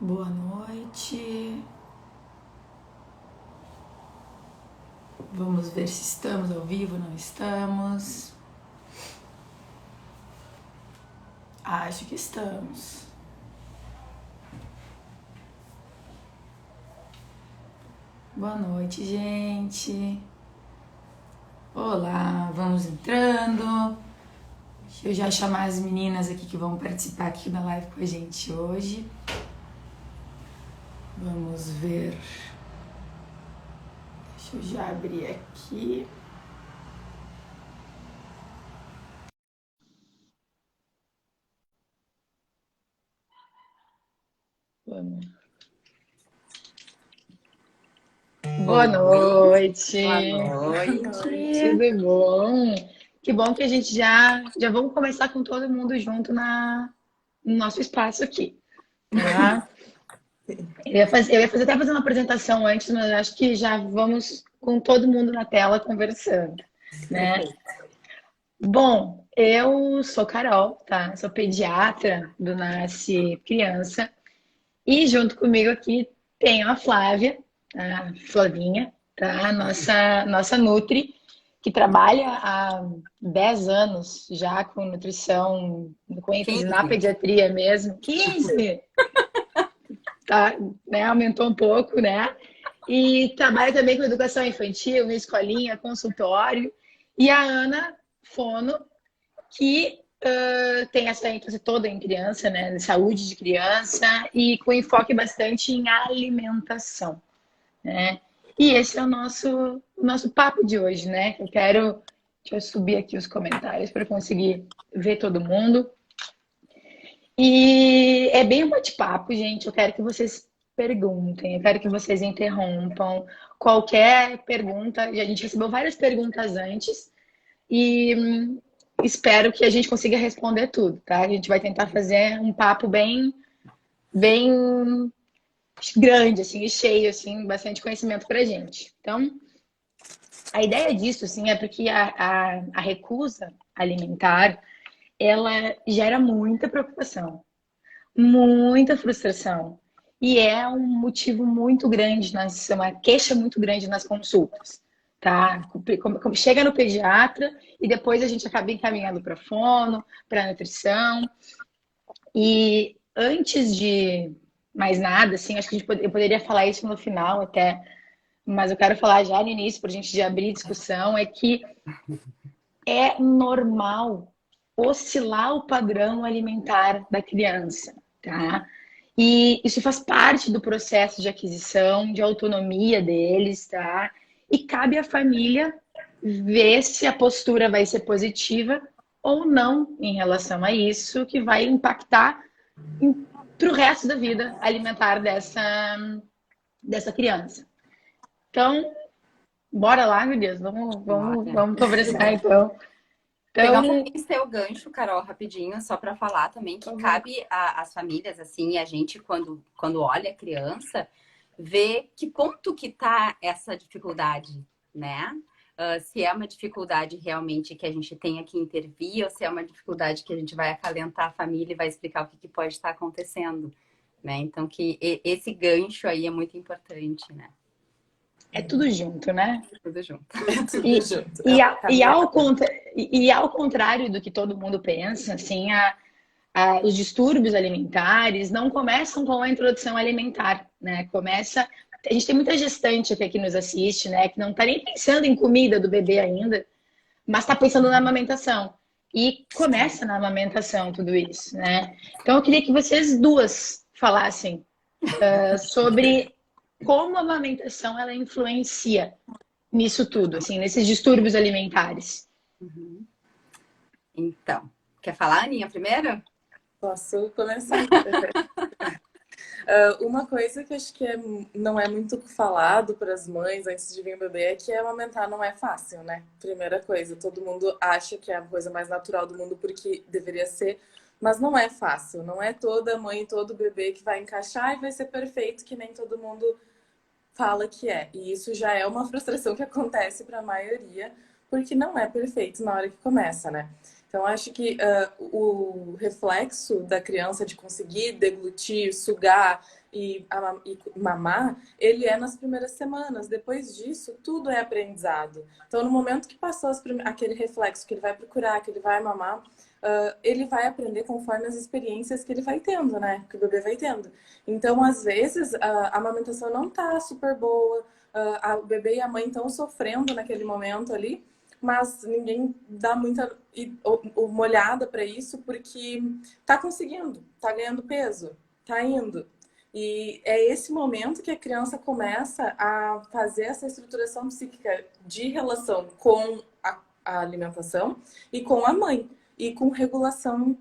Boa noite. Vamos ver se estamos ao vivo ou não estamos. Acho que estamos. Boa noite, gente. Olá, vamos entrando. Deixa eu já chamar as meninas aqui que vão participar aqui da live com a gente hoje. Vamos ver. Deixa eu já abrir aqui. Vamos. Boa noite. Boa noite. Tudo bom? Que bom que a gente já vamos começar com todo mundo junto no nosso espaço aqui. Tá? Eu ia fazer até fazer uma apresentação antes, mas acho que já vamos com todo mundo na tela conversando, né? Bom, eu sou Carol, tá? Sou pediatra do Nasce Criança e junto comigo aqui tenho a Flávia, a Flavinha, tá? Nossa Nutri, que trabalha há 10 anos já com nutrição, com ênfase 15. na pediatria mesmo. 15! Tá, né? Aumentou um pouco, né? E trabalha também com educação infantil, na escolinha, consultório. E a Ana Fono, que tem essa ênfase toda em criança, né? De saúde de criança e com enfoque bastante em alimentação, né? E esse é o nosso papo de hoje, né? Deixa eu subir aqui os comentários para conseguir ver todo mundo. E é bem um bate-papo, gente. Eu quero que vocês perguntem, eu quero que vocês interrompam qualquer pergunta. A gente recebeu várias perguntas antes e espero que a gente consiga responder tudo, tá? A gente vai tentar fazer um papo bem grande, assim, e cheio, assim, bastante conhecimento pra gente. Então, a ideia disso, assim, é porque a recusa alimentar, ela gera muita preocupação, muita frustração. E é um motivo muito grande, uma queixa muito grande nas consultas, tá? Chega no pediatra e depois a gente acaba encaminhando para fono, para nutrição. E antes de mais nada, assim, acho que eu poderia falar isso no final até, mas eu quero falar já no início, para a gente já abrir discussão, é que é normal oscilar o padrão alimentar da criança, tá? E isso faz parte do processo de aquisição, de autonomia deles, tá? E cabe à família ver se a postura vai ser positiva ou não em relação a isso, que vai impactar para o resto da vida alimentar dessa criança. Então, bora lá, meu Deus, vamos conversar então. Pegar um Então, pouquinho seu gancho, Carol, rapidinho, só para falar também que cabe às famílias, assim, a gente, quando olha a criança, ver que ponto que tá essa dificuldade, né? Se é uma dificuldade realmente que a gente tenha que intervir ou se é uma dificuldade que a gente vai acalentar a família e vai explicar o que pode estar acontecendo, né? Então, que esse gancho aí é muito importante, né? é tudo junto, né? Tudo junto. E, Tudo junto. É e, uma a- e, ao, caminhada. contra- e ao contrário do que todo mundo pensa, assim, os distúrbios alimentares não começam com a introdução alimentar, né? A gente tem muita gestante aqui nos assiste, né? Que não está nem pensando em comida do bebê ainda, mas está pensando na amamentação. E começa na amamentação tudo isso, né? Então eu queria que vocês duas falassem sobre como a amamentação ela influencia nisso tudo, assim, nesses distúrbios alimentares. Uhum. Então, quer falar, Aninha, primeiro? Posso começar? Uma coisa que acho que não é muito falado para as mães antes de vir o bebê é que amamentar não é fácil, né? Primeira coisa, todo mundo acha que é a coisa mais natural do mundo porque deveria ser, mas não é fácil. Não é toda mãe e todo bebê que vai encaixar e vai ser perfeito, que nem todo mundo fala que é. E isso já é uma frustração que acontece para a maioria, porque não é perfeito na hora que começa, né? Então, acho que o reflexo da criança de conseguir deglutir, sugar, e mamar, ele é nas primeiras semanas. Depois disso, tudo é aprendizado. Então, no momento que passou aquele reflexo, que ele vai procurar, que ele vai mamar, ele vai aprender conforme as experiências que ele vai tendo, né? Que o bebê vai tendo. Então, às vezes, a amamentação não tá super boa, o bebê e a mãe estão sofrendo naquele momento ali, mas ninguém dá muita uma olhada para isso porque tá conseguindo, tá ganhando peso, tá indo. E é esse momento que a criança começa a fazer essa estruturação psíquica de relação com a alimentação e com a mãe. E com regulação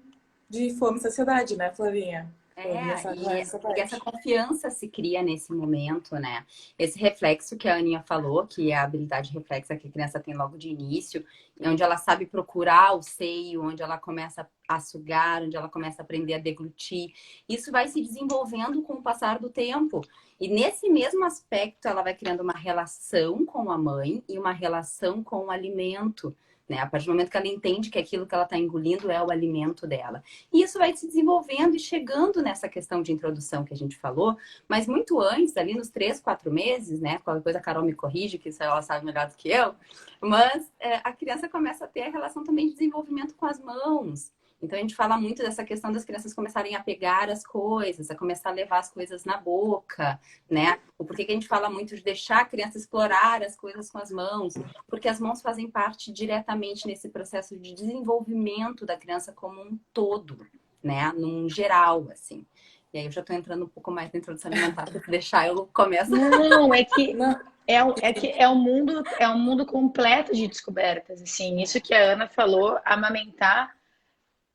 de fome e saciedade, né, Flavinha? E essa confiança se cria nesse momento, né? Esse reflexo que a Aninha falou, que é a habilidade reflexa que a criança tem logo de início, onde ela sabe procurar o seio, onde ela começa a sugar, onde ela começa a aprender a deglutir. Isso vai se desenvolvendo com o passar do tempo. E nesse mesmo aspecto, ela vai criando uma relação com a mãe e uma relação com o alimento. Né? A partir do momento que ela entende que aquilo que ela está engolindo é o alimento dela. E isso vai se desenvolvendo e chegando nessa questão de introdução que a gente falou, mas muito antes, ali nos 3, 4 meses, né? Qualquer coisa a Carol me corrige, que isso ela sabe melhor do que eu, mas a criança começa a ter a relação também de desenvolvimento com as mãos. Então, a gente fala muito dessa questão das crianças começarem a pegar as coisas, a começar a levar as coisas na boca, né? O porquê que a gente fala muito de deixar a criança explorar as coisas com as mãos, porque as mãos fazem parte diretamente nesse processo de desenvolvimento da criança como um todo, né? Num geral, assim. E aí eu já tô entrando um pouco mais na introdução alimentar, para deixar eu começo. Não, é que... Não. É um mundo completo de descobertas, assim. Isso que a Ana falou, amamentar,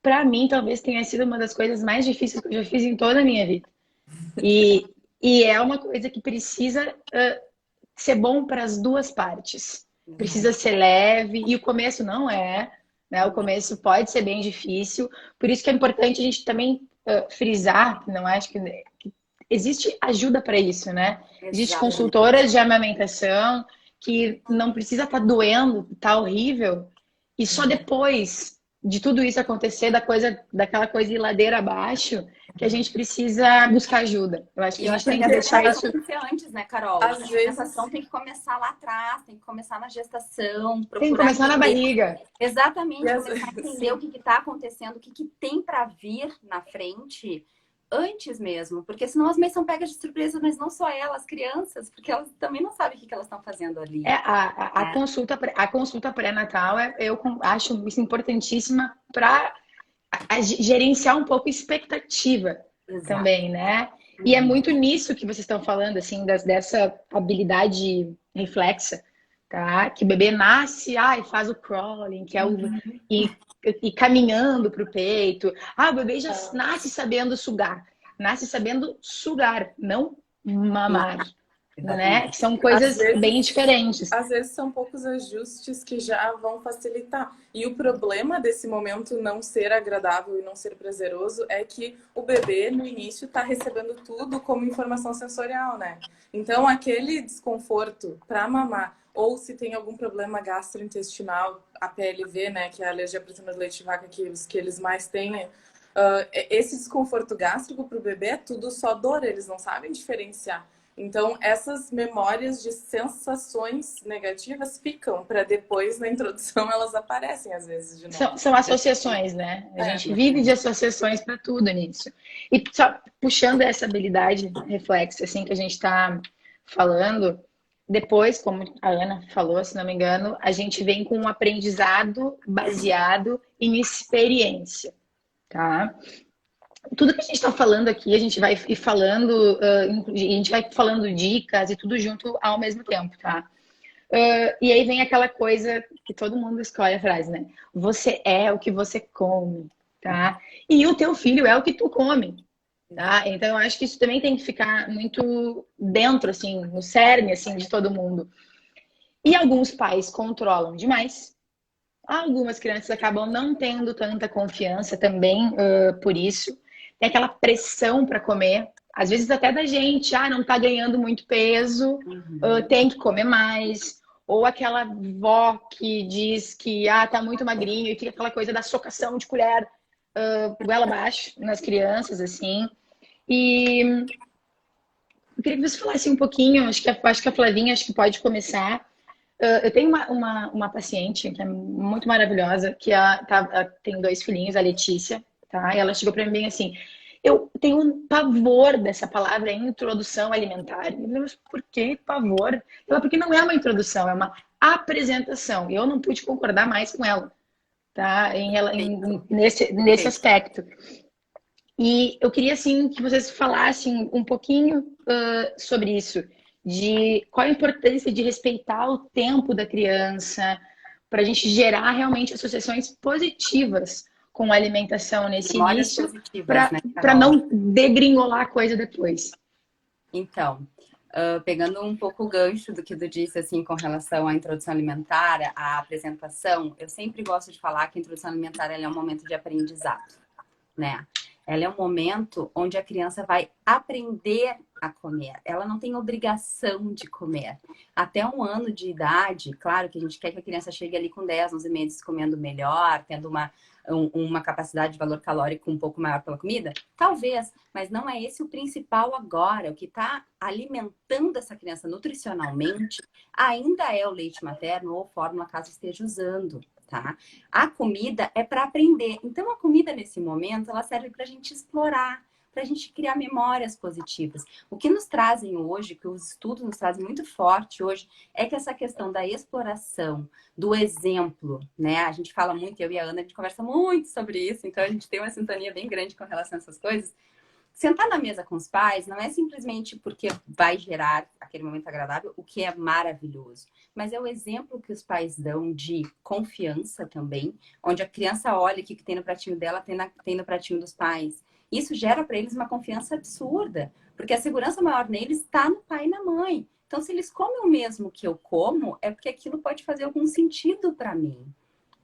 para mim, talvez tenha sido uma das coisas mais difíceis que eu já fiz em toda a minha vida. E é uma coisa que precisa ser bom para as duas partes. Precisa ser leve, e o começo não é, né? O começo pode ser bem difícil. Por isso que é importante a gente também frisar, não acho que existe ajuda para isso, né? Existe consultoras de amamentação que não precisa estar doendo, tá horrível, e só depois de tudo isso acontecer, daquela coisa ir ladeira abaixo, que a gente precisa buscar ajuda. Eu acho que a gente tem que deixar isso antes, né, Carol? A alimentação tem que começar lá atrás, tem que começar na gestação, tem que começar na barriga. Exatamente, começar a entender o que está acontecendo, o que tem para vir na frente antes mesmo, porque senão as mães são pegas de surpresa, mas não só elas, as crianças, porque elas também não sabem o que elas estão fazendo ali. A consulta pré-natal, eu acho isso importantíssima para gerenciar um pouco a expectativa. Exato. Também, né? E é muito nisso que vocês estão falando, assim, dessa habilidade reflexa, tá? Que o bebê nasce, e faz o crawling, que é o... E caminhando para o peito. O bebê já nasce sabendo sugar. Nasce sabendo sugar, não mamar. Né? Que são coisas bem diferentes. Às vezes são poucos ajustes que já vão facilitar. E o problema desse momento não ser agradável e não ser prazeroso é que o bebê, no início, está recebendo tudo como informação sensorial, né? Então, aquele desconforto para mamar, ou se tem algum problema gastrointestinal, a PLV, né, que é a alergia à proteína do leite de vaca, que eles mais têm, esse desconforto gástrico para o bebê é tudo só dor, eles não sabem diferenciar. Então, essas memórias de sensações negativas ficam para depois, na introdução, elas aparecem às vezes de novo. São associações, né? A gente vive de associações para tudo nisso. E só puxando essa habilidade reflexa, assim, que a gente está falando, depois, como a Ana falou, se não me engano, a gente vem com um aprendizado baseado em experiência, tá? Tudo que a gente está falando aqui, a gente vai ir falando, a gente vai falando dicas e tudo junto ao mesmo tempo, tá? E aí vem aquela coisa que todo mundo escolhe a frase, né? Você é o que você come, tá? E o teu filho é o que tu come, tá? Então eu acho que isso também tem que ficar muito dentro, assim, no cerne, assim, de todo mundo. E alguns pais controlam demais. Algumas crianças acabam não tendo tanta confiança também por isso. Tem aquela pressão para comer, às vezes até da gente, não tá ganhando muito peso, tem que comer mais. Ou aquela vó que diz que tá muito magrinho e fica aquela coisa da socação de colher goela abaixo nas crianças, assim. E eu queria que você falasse um pouquinho, acho que a Flavinha acho que pode começar. Eu tenho uma paciente que é muito maravilhosa, que ela tem 2 filhinhos, a Letícia, tá? E ela chegou para mim bem assim, eu tenho um pavor dessa palavra introdução alimentar. Eu falei, mas por que pavor? Ela, porque não é uma introdução, é uma apresentação. E eu não pude concordar mais com ela, tá? Nesse aspecto. E eu queria, assim, que vocês falassem um pouquinho sobre isso, de qual a importância de respeitar o tempo da criança, para a gente gerar realmente associações positivas com a alimentação nesse Memórias início, positivas, né, para Carol? não degringolar a coisa depois. Então, pegando um pouco o gancho do que tu disse, assim, com relação à introdução alimentar, à apresentação, eu sempre gosto de falar que a introdução alimentar ela é um momento de aprendizado, né? Ela é um momento onde a criança vai aprender a comer. Ela não tem obrigação de comer. Até 1 ano de idade, claro que a gente quer que a criança chegue ali com 10, 11 meses comendo melhor, tendo uma capacidade de valor calórico um pouco maior pela comida? Talvez, mas não é esse o principal agora. O que está alimentando essa criança nutricionalmente ainda é o leite materno ou fórmula, caso esteja usando. Tá? A comida é para aprender. Então, a comida, nesse momento, ela serve para a gente explorar, para a gente criar memórias positivas. O que nos trazem hoje, que os estudos nos trazem muito forte hoje, é que essa questão da exploração, do exemplo, né? A gente fala muito, eu e a Ana, a gente conversa muito sobre isso, então a gente tem uma sintonia bem grande com relação a essas coisas. Sentar na mesa com os pais não é simplesmente porque vai gerar aquele momento agradável, o que é maravilhoso, mas é o exemplo que os pais dão de confiança também, onde a criança olha o que tem no pratinho dela, tem no pratinho dos pais. Isso gera para eles uma confiança absurda, porque a segurança maior neles está no pai e na mãe. Então, se eles comem o mesmo que eu como, é porque aquilo pode fazer algum sentido para mim,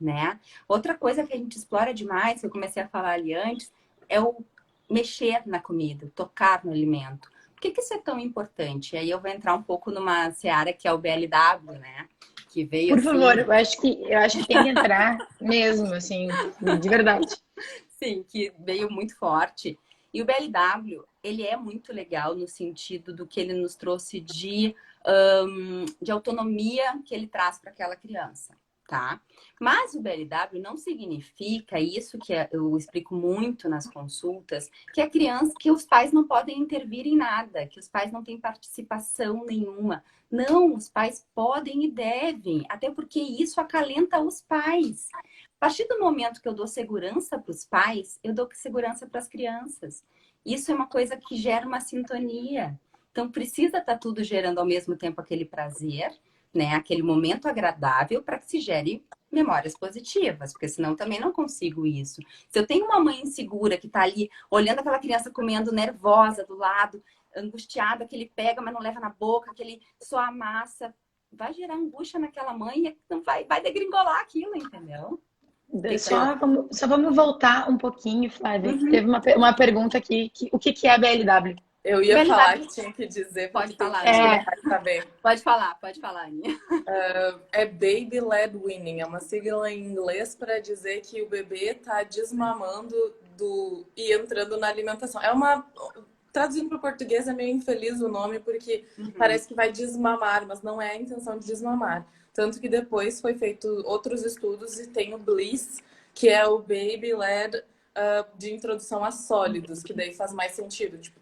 né? Outra coisa que a gente explora demais, que eu comecei a falar ali antes, é o mexer na comida, tocar no alimento. Por que isso é tão importante? E aí eu vou entrar um pouco numa seara que é o BLW, né? Que veio Por assim... favor, eu acho que tem que entrar mesmo, assim, de verdade. Sim, que veio muito forte. E o BLW, ele é muito legal no sentido do que ele nos trouxe de autonomia que ele traz para aquela criança, tá? Mas o BLW não significa isso que eu explico muito nas consultas, que a criança, que os pais não podem intervir em nada, que os pais não têm participação nenhuma. Não, os pais podem e devem, até porque isso acalenta os pais. A partir do momento que eu dou segurança para os pais, eu dou segurança para as crianças. Isso é uma coisa que gera uma sintonia. Então, precisa estar tudo gerando ao mesmo tempo aquele prazer, né? Aquele momento agradável para que se gere memórias positivas, porque senão também não consigo isso. Se eu tenho uma mãe insegura que está ali olhando aquela criança comendo nervosa do lado, angustiada, que ele pega, mas não leva na boca, que ele só amassa, vai gerar angústia naquela mãe e não vai degringolar aquilo, entendeu? Só vamos voltar um pouquinho, Flávia, que Uhum. teve uma pergunta aqui, o que é a BLW? Eu ia BLW, falar que tinha que dizer, porque pode tem falar, gente que Aninha. não vai saber. Pode falar, Aninha. É Baby Led Weaning, é uma sigla em inglês para dizer que o bebê está desmamando e entrando na alimentação. Traduzindo para o português é meio infeliz o nome, porque parece que vai desmamar, mas não é a intenção de desmamar. Tanto que depois foi feito outros estudos e tem o Bliss, que é o Baby Led de introdução a sólidos, que daí faz mais sentido. Tipo,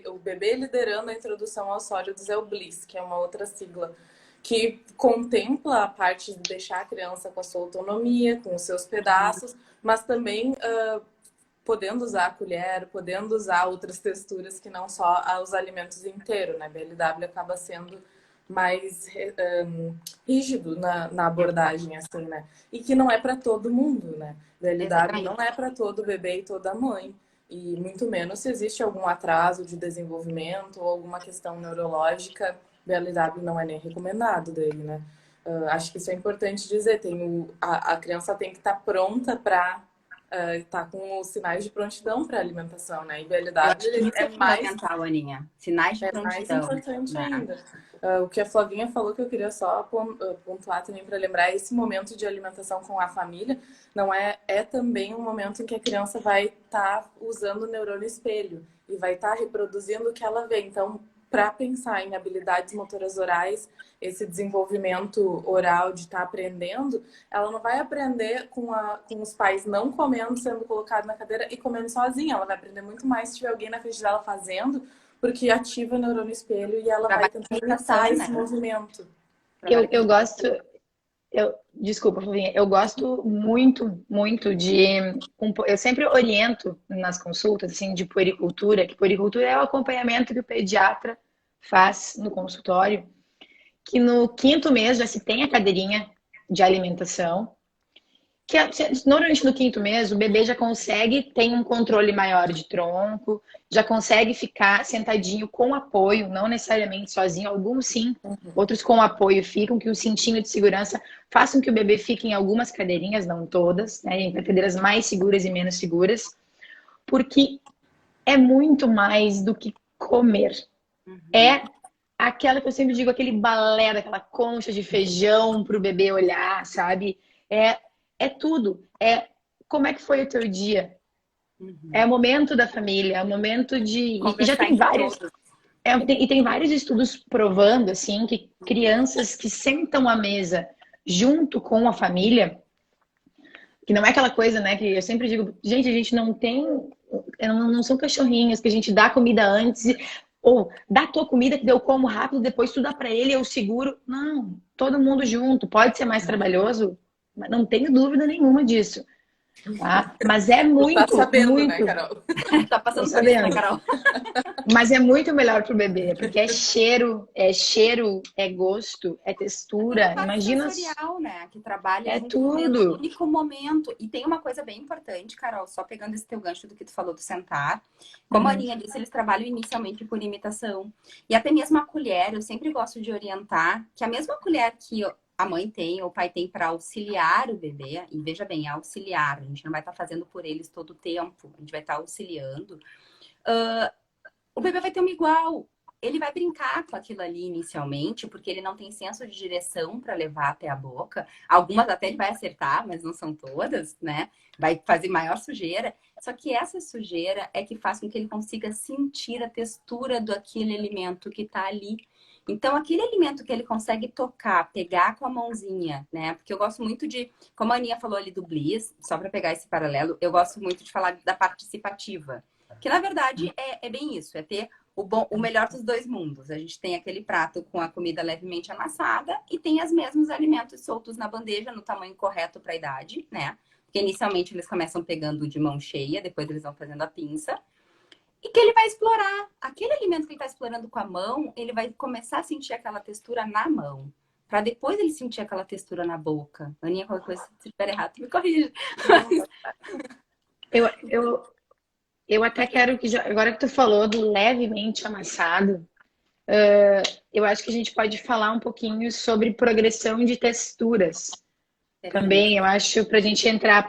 o bebê liderando a introdução aos sólidos é o Bliss, que é uma outra sigla, que contempla a parte de deixar a criança com a sua autonomia, com os seus pedaços, mas também podendo usar a colher, podendo usar outras texturas que não só os alimentos inteiros, né? BLW acaba sendo mais rígido na abordagem, assim, né? E que não é para todo mundo, né? BLW não é para todo bebê e toda mãe. E muito menos se existe algum atraso de desenvolvimento ou alguma questão neurológica, BLW não é nem recomendado dele, né? Acho que isso é importante dizer. A criança tem que estar pronta para estar com os sinais de prontidão para alimentação, né? E Eu acho que BLW isso é fundamental, Aninha. Sinais de mais prontidão. importante Né? ainda. O que a Flavinha falou que eu queria só pontuar também para lembrar, esse momento de alimentação com a família não é também um momento em que a criança vai estar usando o neurônio espelho e vai estar reproduzindo o que ela vê. Então, para pensar em habilidades motoras orais, esse desenvolvimento oral de estar aprendendo, ela não vai aprender com os pais não comendo, sendo colocado na cadeira e comendo sozinha. Ela vai aprender muito mais se tiver alguém na frente dela fazendo, porque ativa o neurônio espelho e ela vai tentar imitar esse movimento. Eu gosto, desculpa, Flavinha, eu gosto muito, muito eu sempre oriento nas consultas, assim, de puericultura, que puericultura é o acompanhamento que o pediatra faz no consultório, que no 5º mês já se tem a cadeirinha de alimentação, que normalmente no 5º mês o bebê já consegue ter um controle maior de tronco, já consegue ficar sentadinho com apoio, não necessariamente sozinho, alguns sim, outros com apoio ficam, que o cintinho de segurança façam que o bebê fique em algumas cadeirinhas, não todas, né, em cadeiras mais seguras e menos seguras, porque é muito mais do que comer. É aquela que eu sempre digo, aquele balé daquela concha de feijão para o bebê olhar, sabe? É tudo. É como é que foi o teu dia. É o momento da família, é o momento de... E já tem vários... e tem vários estudos provando, assim, que crianças que sentam à mesa junto com a família, que não é aquela coisa, né, que eu sempre digo, gente, a gente não tem... Não são cachorrinhos que a gente dá comida antes... Ou dá a tua comida que eu como rápido, depois tu dá pra ele, eu seguro. Não, todo mundo junto. Pode ser mais trabalhoso, mas não tenho dúvida nenhuma disso. Tá? Mas é muito, tá sabendo, muito... né, Carol? Tá passando por isso, né, Carol? Mas é muito melhor pro bebê, porque é cheiro, é gosto, é textura. É Imagina... sensorial, né? Que trabalha É junto no mesmo tudo. único momento. E tem uma coisa bem importante, Carol, só pegando esse teu gancho do que tu falou do sentar. Como a Aninha disse, eles trabalham inicialmente por imitação. E até mesmo a colher, eu sempre gosto de orientar que a mesma colher que a mãe tem ou o pai tem para auxiliar o bebê, e veja bem, auxiliar, a gente não vai estar fazendo por eles todo o tempo, a gente vai estar auxiliando. O bebê vai ter uma igual. Ele vai brincar com aquilo ali inicialmente, porque ele não tem senso de direção para levar até a boca. Algumas até ele vai acertar, mas não são todas, né? Vai fazer maior sujeira. Só que essa sujeira é que faz com que ele consiga sentir a textura daquele alimento que está ali. Então, aquele alimento que ele consegue tocar, pegar com a mãozinha, né? Porque eu gosto muito de, como a Aninha falou ali do Bliss, só para pegar esse paralelo, eu gosto muito de falar da participativa. Que, na verdade, é bem isso, é ter o melhor dos dois mundos. A gente tem aquele prato com a comida levemente amassada e tem os mesmos alimentos soltos na bandeja no tamanho correto para a idade, né? Porque inicialmente eles começam pegando de mão cheia, depois eles vão fazendo a pinça. E que ele vai explorar. Aquele alimento que ele está explorando com a mão, ele vai começar a sentir aquela textura na mão. Para depois ele sentir aquela textura na boca. Aninha, qualquer coisa, se estiver errado, tu me corrige. Eu até quero que, agora que tu falou do levemente amassado, eu acho que a gente pode falar um pouquinho sobre progressão de texturas. Também, eu acho, pra gente entrar...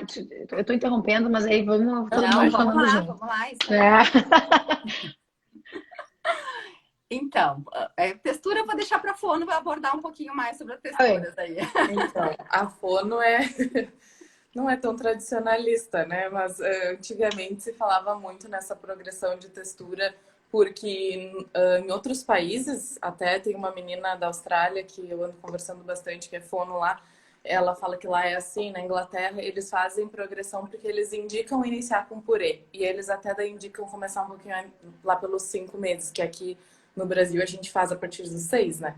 Eu tô interrompendo, mas aí vamos todo mundo falando junto. Vamos lá. Então, textura eu vou deixar para a Fono, vai abordar um pouquinho mais sobre as texturas aí. Então, a Fono não é tão tradicionalista, né? Mas antigamente se falava muito nessa progressão de textura, porque em outros países, até tem uma menina da Austrália que eu ando conversando bastante, que é fono lá, ela fala que lá é assim, na Inglaterra, eles fazem progressão porque eles indicam iniciar com purê. E eles até daí indicam começar um pouquinho lá pelos 5 meses, que aqui no Brasil a gente faz a partir dos 6, né?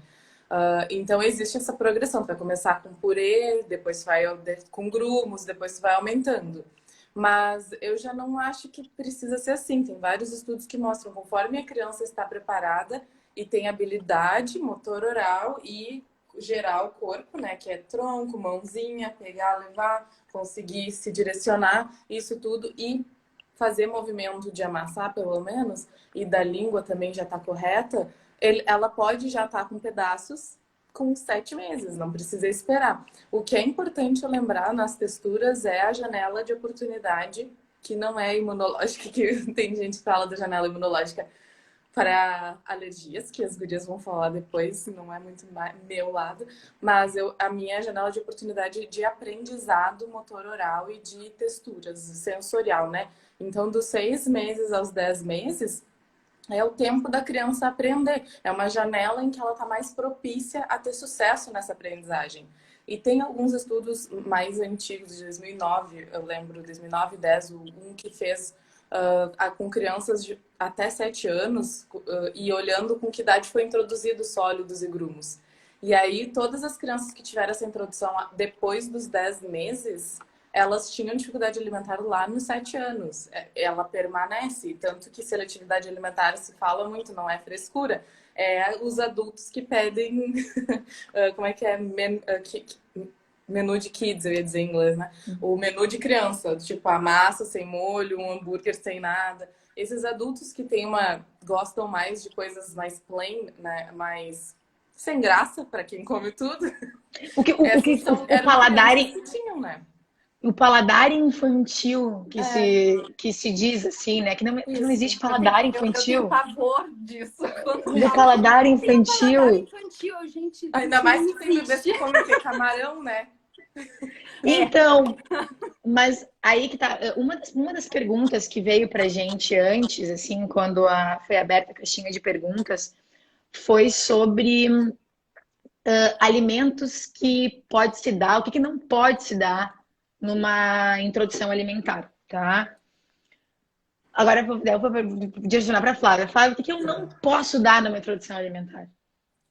Então existe essa progressão, vai começar com purê, depois vai com grumos, depois vai aumentando. Mas eu já não acho que precisa ser assim. Tem vários estudos que mostram conforme a criança está preparada e tem habilidade motor oral e gerar o corpo, né? Que é tronco, mãozinha, pegar, levar, conseguir se direcionar, isso tudo e fazer movimento de amassar, pelo menos, e da língua também já está correta, ela pode já estar com pedaços com 7 meses, não precisa esperar. O que é importante lembrar nas texturas é a janela de oportunidade, que não é imunológica, que tem gente que fala da janela imunológica para alergias, que as gurias vão falar depois, não é muito meu lado, mas a minha janela de oportunidade de aprendizado motor oral e de texturas, sensorial, né? Então, dos 6 meses aos 10 meses, é o tempo da criança aprender. É uma janela em que ela está mais propícia a ter sucesso nessa aprendizagem. E tem alguns estudos mais antigos, de 2009, eu lembro, 2009, 10, um que fez com crianças de até 7 anos e olhando com que idade foi introduzido sólidos e grumos. E aí, todas as crianças que tiveram essa introdução depois dos 10 meses, elas tinham dificuldade alimentar lá nos 7 anos. Ela permanece, tanto que seletividade alimentar se fala muito, não é frescura. É os adultos que pedem, como é que é? Menu de kids, eu ia dizer em inglês, né? O menu de criança, tipo a massa sem molho, um hambúrguer sem nada. Esses adultos que gostam mais de coisas mais plain, né? Mais sem graça para quem come tudo. O paladar que tinham, né? O paladar infantil que se diz assim, né? Que não existe paladar infantil. Eu tenho pavor disso. Do paladar infantil. Paladar infantil, gente. Ainda mais que tem bebês que comem camarão, né? Então, mas aí que tá. Uma das perguntas que veio pra gente antes, assim, quando foi aberta a caixinha de perguntas, foi sobre alimentos que pode se dar, o que não pode se dar numa introdução alimentar, tá? Agora eu vou direcionar para a Flávia. Flávia, o que eu não posso dar numa introdução alimentar?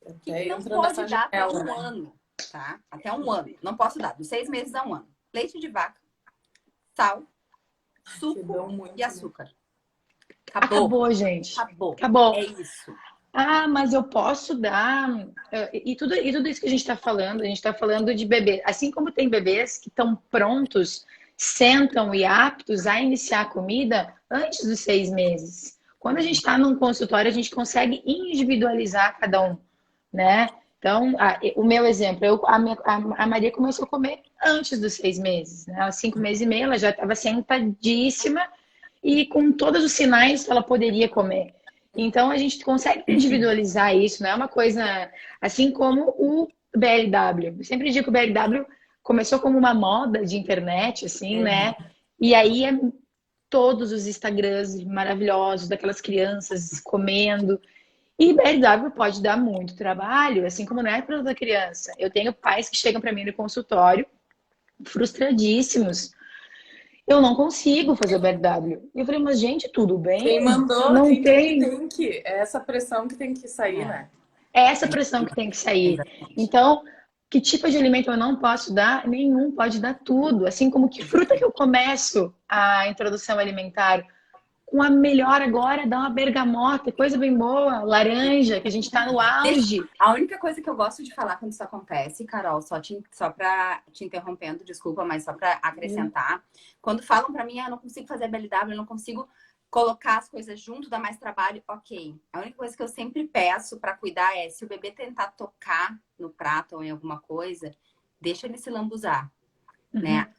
O que não pode dar até um ano, tá? Até um ano. Não posso dar, dos 6 meses a um ano. Leite de vaca, sal, suco e açúcar. Acabou, gente. Acabou. É isso. Ah, mas eu posso dar. E tudo isso que a gente está falando de bebê. Assim como tem bebês que estão prontos, sentam e aptos a iniciar a comida antes dos 6 meses. Quando a gente está num consultório, a gente consegue individualizar cada um, né? Então, o meu exemplo, a Maria começou a comer antes dos 6 meses, né? Aos 5 meses e meio, ela já estava sentadíssima e com todos os sinais que ela poderia comer. Então, a gente consegue individualizar isso, não é uma coisa assim como o BLW. Eu sempre digo que o BLW começou como uma moda de internet, assim, né? E aí todos os Instagrams maravilhosos daquelas crianças comendo. E BLW pode dar muito trabalho, assim como não é para toda criança. Eu tenho pais que chegam para mim no consultório frustradíssimos. Eu não consigo fazer o BLW. Eu falei, mas gente, tudo bem? Quem mandou, não quem tem que. É essa pressão que tem que sair, né? É essa pressão que tem que sair. Então, que tipo de alimento eu não posso dar? Nenhum, pode dar tudo. Assim como que fruta que eu começo a introdução alimentar. Com a melhor agora, dá uma bergamota, coisa bem boa, laranja, que a gente tá no auge. A única coisa que eu gosto de falar quando isso acontece, Carol, só pra te interrompendo, desculpa, mas só pra acrescentar. Quando falam pra mim, eu não consigo fazer BLW, eu não consigo colocar as coisas junto, dá mais trabalho, ok. A única coisa que eu sempre peço pra cuidar é, se o bebê tentar tocar no prato ou em alguma coisa, deixa ele se lambuzar, né?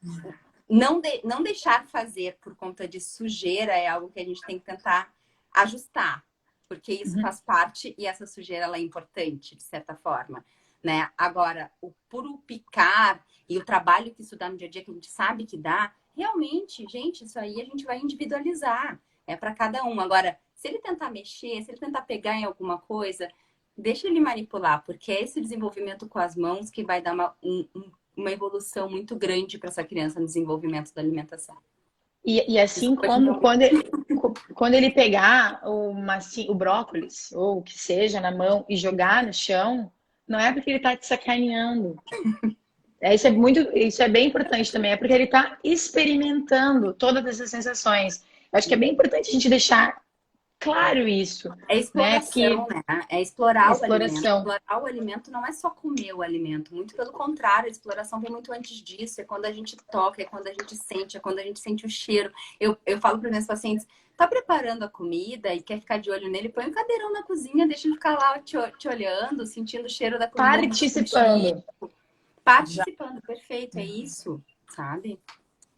Não deixar fazer por conta de sujeira é algo que a gente tem que tentar ajustar, porque isso faz parte e essa sujeira ela é importante, de certa forma, né? Agora, o puro picar e o trabalho que isso dá no dia a dia, que a gente sabe que dá, realmente, gente, isso aí a gente vai individualizar, é para cada um. Agora, se ele tentar mexer, se ele tentar pegar em alguma coisa, deixa ele manipular, porque é esse desenvolvimento com as mãos que vai dar uma evolução muito grande para essa criança no desenvolvimento da alimentação. E assim como quando ele pegar o brócolis, ou o que seja, na mão e jogar no chão, não é porque ele está te sacaneando. Isso é bem importante também, é porque ele está experimentando todas essas sensações. Eu acho que é bem importante a gente deixar claro isso. É exploração, né? É explorar o alimento. Explorar o alimento não é só comer o alimento. Muito pelo contrário, a exploração vem muito antes disso. É quando a gente toca, é quando a gente sente, é quando a gente sente o cheiro. Eu falo para meus pacientes, tá preparando a comida e quer ficar de olho nele, põe um cadeirão na cozinha, deixa ele ficar lá te olhando, sentindo o cheiro da comida. Participando, perfeito, é isso, sabe?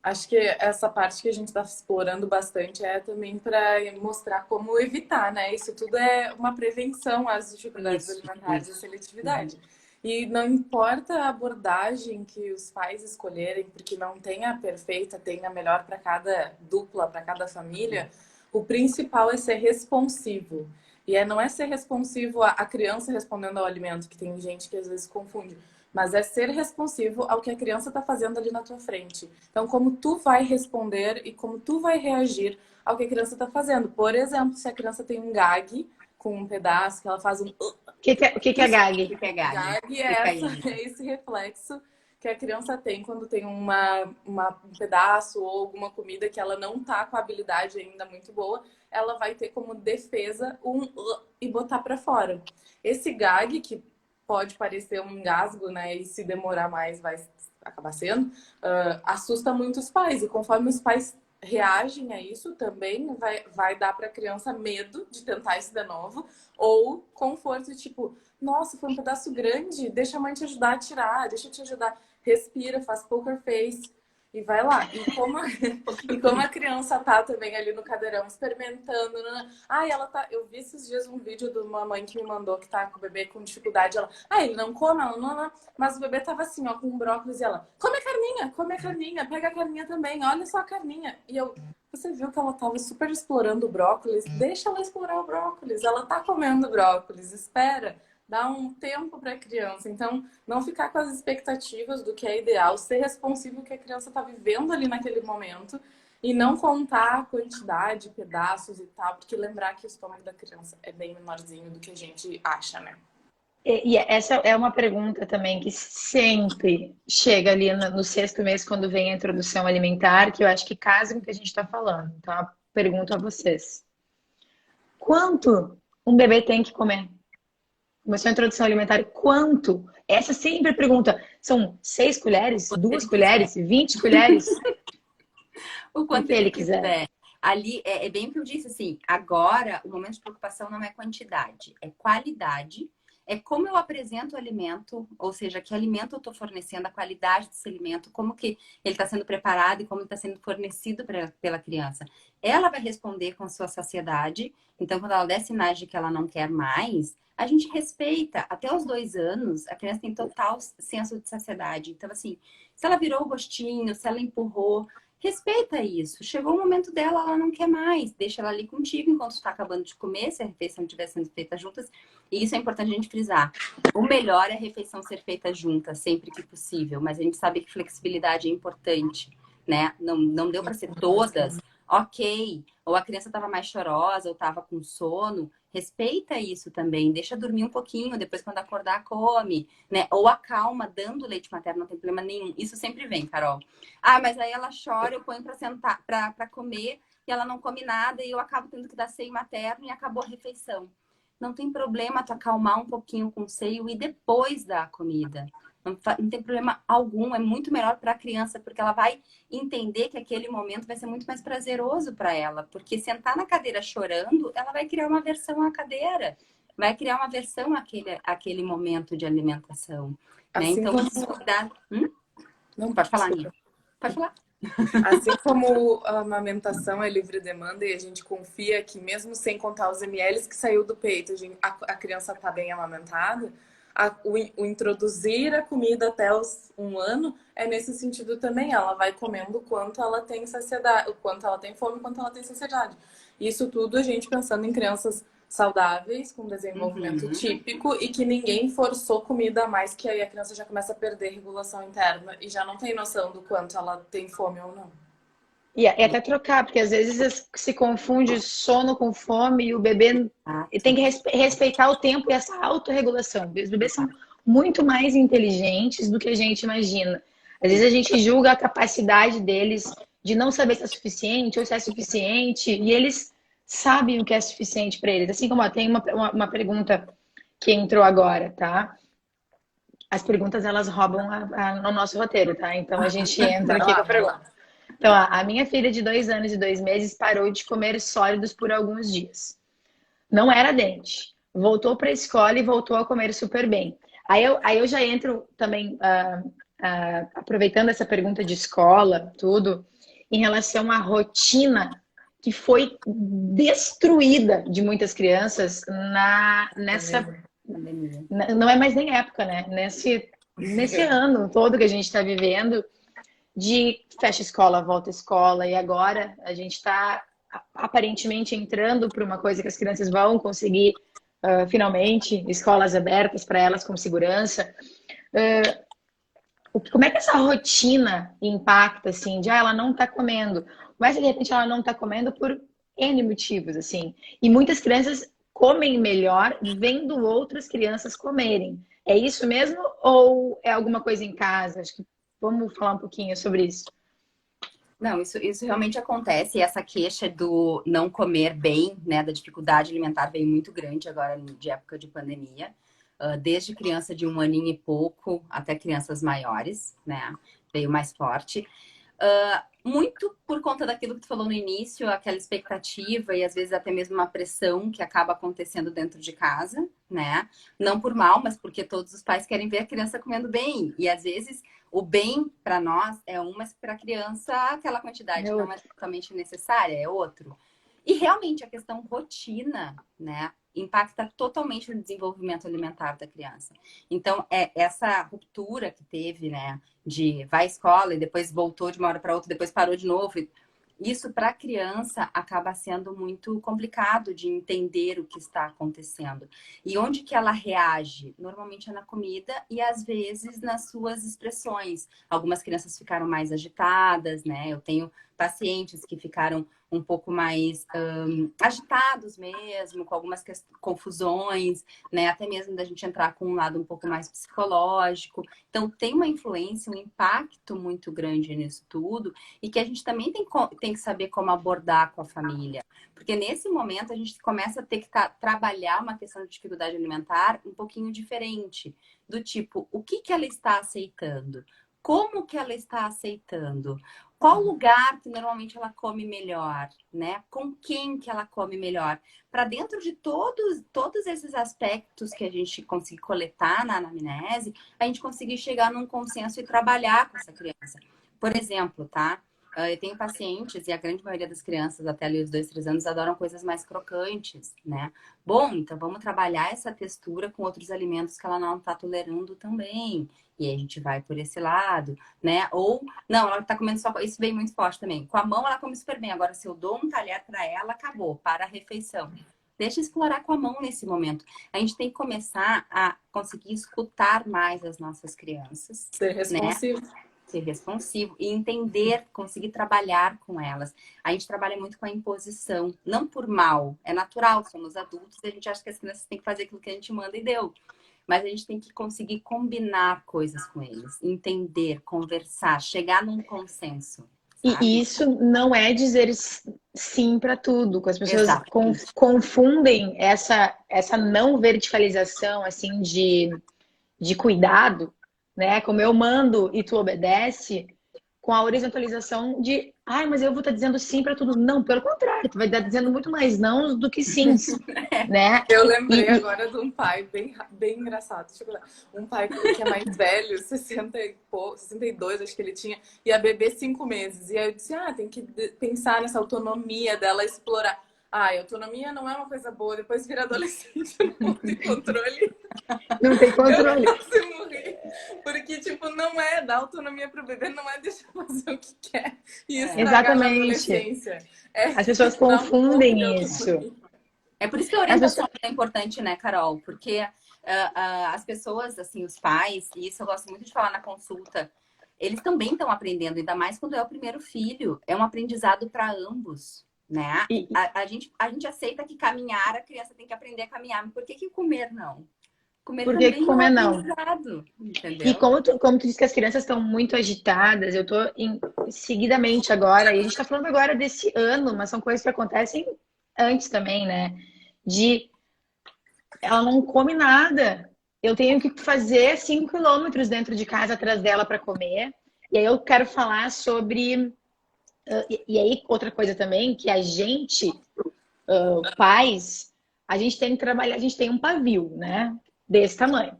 Acho que essa parte que a gente está explorando bastante é também para mostrar como evitar, né? Isso tudo é uma prevenção às dificuldades alimentares e seletividade. E não importa a abordagem que os pais escolherem, porque não tem a perfeita, tem a melhor para cada dupla, para cada família. O principal é ser responsivo. E não é ser responsivo a criança respondendo ao alimento, que tem gente que às vezes confunde. Mas é ser responsivo ao que a criança está fazendo ali na tua frente. Então, como tu vai responder e como tu vai reagir ao que a criança está fazendo. Por exemplo, se a criança tem um gag com um pedaço, que ela faz um... O que é gag? Que é gag? Gag é esse reflexo que a criança tem quando tem um pedaço ou alguma comida que ela não tá com a habilidade ainda muito boa, ela vai ter como defesa e botar para fora. Esse gag, que pode parecer um engasgo, né, e se demorar mais vai acabar sendo, assusta muito os pais. E conforme os pais reagem a isso, também vai dar para a criança medo de tentar isso de novo, ou conforto, tipo, nossa, foi um pedaço grande, deixa a mãe te ajudar a tirar, deixa eu te ajudar. Respira, faz poker face e vai lá. E como a criança tá também ali no cadeirão experimentando, ela tá. Eu vi esses dias um vídeo de uma mãe que me mandou que tá com o bebê com dificuldade. Ela, ele não come, ela não. Mas o bebê tava assim, ó, com um brócolis e ela, come a carninha, pega a carninha também, olha só a carninha. E você viu que ela tava super explorando o brócolis? Deixa ela explorar o brócolis, ela tá comendo brócolis, espera. Dá um tempo para a criança. Então, não ficar com as expectativas do que é ideal, ser responsivo com o que a criança está vivendo ali naquele momento e não contar a quantidade, pedaços e tal, porque lembrar que o estômago da criança é bem menorzinho do que a gente acha, né? E essa é uma pergunta também que sempre chega ali no sexto mês, quando vem a introdução alimentar, que eu acho que casa com o que a gente está falando. Então, eu pergunto a vocês. Quanto um bebê tem que comer? Começou a introdução alimentar, quanto? Essa sempre pergunta. São 6 colheres? 2 colheres? 20 colheres? O quanto que ele quiser. Ali é bem o que eu disse, assim, agora o momento de preocupação não é quantidade, é qualidade. É como eu apresento o alimento, ou seja, que alimento eu estou fornecendo, a qualidade desse alimento, como que ele está sendo preparado e como ele está sendo fornecido pela criança. Ela vai responder com sua saciedade. Então, quando ela der sinais de que ela não quer mais, a gente respeita. Até os 2 anos, a criança tem total senso de saciedade. Então, assim, se ela virou o gostinho, se ela empurrou, respeita isso. Chegou o momento dela, ela não quer mais. Deixa ela ali contigo enquanto está acabando de comer, se a refeição estiver sendo feita juntas. E isso é importante a gente frisar. O melhor é a refeição ser feita junta, sempre que possível. Mas a gente sabe que flexibilidade é importante, né? Não deu para ser todas. Ok. Ou a criança estava mais chorosa, ou estava com sono. Respeita isso também, deixa dormir um pouquinho, depois quando acordar, come, né? Ou acalma, dando leite materno, não tem problema nenhum. Isso sempre vem, Carol. Mas aí ela chora, eu ponho para sentar, para comer, e ela não come nada, e eu acabo tendo que dar seio materno e acabou a refeição. Não tem problema tu acalmar um pouquinho com o seio e depois dar a comida. Não tem problema algum, é muito melhor para a criança, porque ela vai entender que aquele momento vai ser muito mais prazeroso para ela. Porque sentar na cadeira chorando, ela vai criar uma aversão à cadeira, vai criar uma aversão àquele momento de alimentação. Né? Assim então, como... cuidar. Não, pode falar, Nia. Pode falar. Assim como a amamentação é livre demanda e a gente confia que mesmo sem contar os ml que saiu do peito, a criança está bem amamentada, o introduzir a comida até os 1 ano é nesse sentido também. Ela vai comendo o quanto ela tem saciedade, o quanto ela tem fome, o quanto ela tem saciedade. Isso tudo a gente pensando em crianças saudáveis, com desenvolvimento típico e que ninguém forçou comida a mais, que aí a criança já começa a perder regulação interna e já não tem noção do quanto ela tem fome ou não. E até trocar, porque às vezes se confunde sono com fome e o bebê tem que respeitar o tempo e essa autorregulação. Os bebês são muito mais inteligentes do que a gente imagina. Às vezes a gente julga a capacidade deles de não saber se é suficiente ou se é suficiente, e eles sabem o que é suficiente para eles. Assim como tem uma pergunta que entrou agora, tá? As perguntas, elas roubam o nosso roteiro, tá? Então a gente entra aqui com a pergunta. Então, a minha filha de 2 anos e 2 meses parou de comer sólidos por alguns dias. Não era dente. Voltou para a escola e voltou a comer super bem. Aí eu já entro também, aproveitando essa pergunta de escola, tudo, em relação à rotina que foi destruída de muitas crianças nessa... Não é mais nem época, né? Nesse ano todo que a gente está vivendo, de fecha escola, volta escola, e agora a gente está aparentemente entrando para uma coisa que as crianças vão conseguir finalmente, escolas abertas para elas com segurança. Como é que essa rotina impacta, assim, de ela não tá comendo? Mas de repente ela não tá comendo por N motivos, assim. E muitas crianças comem melhor vendo outras crianças comerem. É isso mesmo? Ou é alguma coisa em casa? Acho que vamos falar um pouquinho sobre isso. Não, isso realmente acontece. E essa queixa do não comer bem, né, da dificuldade alimentar veio muito grande agora de época de pandemia. Desde criança de 1 aninho e pouco até crianças maiores, né, veio mais forte. Muito por conta daquilo que tu falou no início, aquela expectativa e às vezes até mesmo uma pressão que acaba acontecendo dentro de casa, né? Não por mal, mas porque todos os pais querem ver a criança comendo bem. E às vezes o bem para nós é um, mas para a criança aquela quantidade não é totalmente necessária, é outro. E realmente a questão rotina, né, impacta totalmente no desenvolvimento alimentar da criança. Então, essa ruptura que teve, né, de vai à escola e depois voltou de uma hora para outra, depois parou de novo. Isso para a criança acaba sendo muito complicado de entender o que está acontecendo. E onde que ela reage? Normalmente é na comida e às vezes nas suas expressões. Algumas crianças ficaram mais agitadas, né? Eu tenho pacientes que ficaram um pouco mais agitados mesmo, com algumas confusões, né? Até mesmo da gente entrar com um lado um pouco mais psicológico. Então, tem uma influência, um impacto muito grande nisso tudo e que a gente também tem que saber como abordar com a família. Porque nesse momento a gente começa a ter que trabalhar uma questão de dificuldade alimentar um pouquinho diferente. Do tipo, o que ela está aceitando? Como que ela está aceitando? Qual lugar que normalmente ela come melhor, né? Com quem que ela come melhor? Para dentro de todos esses aspectos que a gente conseguir coletar na anamnese, a gente conseguir chegar num consenso e trabalhar com essa criança. Por exemplo, tá? Eu tenho pacientes, e a grande maioria das crianças, até ali os 2, 3 anos, adoram coisas mais crocantes, né? Bom, então vamos trabalhar essa textura com outros alimentos que ela não está tolerando também. E aí a gente vai por esse lado, né? Ou, não, ela tá comendo só... Isso vem muito forte também. Com a mão ela come super bem. Agora, se eu dou um talher para ela, acabou. Para a refeição. Deixa explorar com a mão nesse momento. A gente tem que começar a conseguir escutar mais as nossas crianças. Ser responsivo. Né? Ser responsivo e entender, conseguir trabalhar com elas. A gente trabalha muito com a imposição. Não por mal. É natural, somos adultos e a gente acha que as crianças têm que fazer aquilo que a gente manda e deu. Mas a gente tem que conseguir combinar coisas com eles, entender, conversar, chegar num consenso. E isso não é dizer sim para tudo. As pessoas confundem essa não verticalização assim de cuidado, né? Como eu mando e tu obedece, com a horizontalização de mas eu vou estar dizendo sim para tudo. Não, pelo contrário, tu vai estar dizendo muito mais não do que sims, né? Eu lembrei agora de um pai bem engraçado. Deixa eu ver. Um pai que é mais velho, 62, acho que ele tinha, e a bebê 5 meses. E aí eu disse, tem que pensar nessa autonomia dela, explorar. A autonomia não é uma coisa boa. Depois vira adolescente, não tem controle. Não tem controle. Eu quase morri. Porque, tipo, não é dar autonomia pro bebê, não é deixar fazer o que quer. E estragar na adolescência. As pessoas confundem isso. É por isso que a orientação é importante, né, Carol? Porque as pessoas, assim, os pais, e isso eu gosto muito de falar na consulta, eles também estão aprendendo, ainda mais quando é o primeiro filho. É um aprendizado para ambos. Né? A gente aceita que caminhar, a criança tem que aprender a caminhar. Mas por que comer não? Comer por que também comer não? Entendeu? E como tu disse que as crianças estão muito agitadas, eu tô seguidamente agora, e a gente tá falando agora desse ano, mas são coisas que acontecem antes também, né? Ela não come nada. Eu tenho que fazer 5 quilômetros dentro de casa atrás dela para comer. E aí eu quero falar sobre... E aí, outra coisa também, que a gente, pais, a gente tem que trabalhar, a gente tem um pavio, né? Desse tamanho.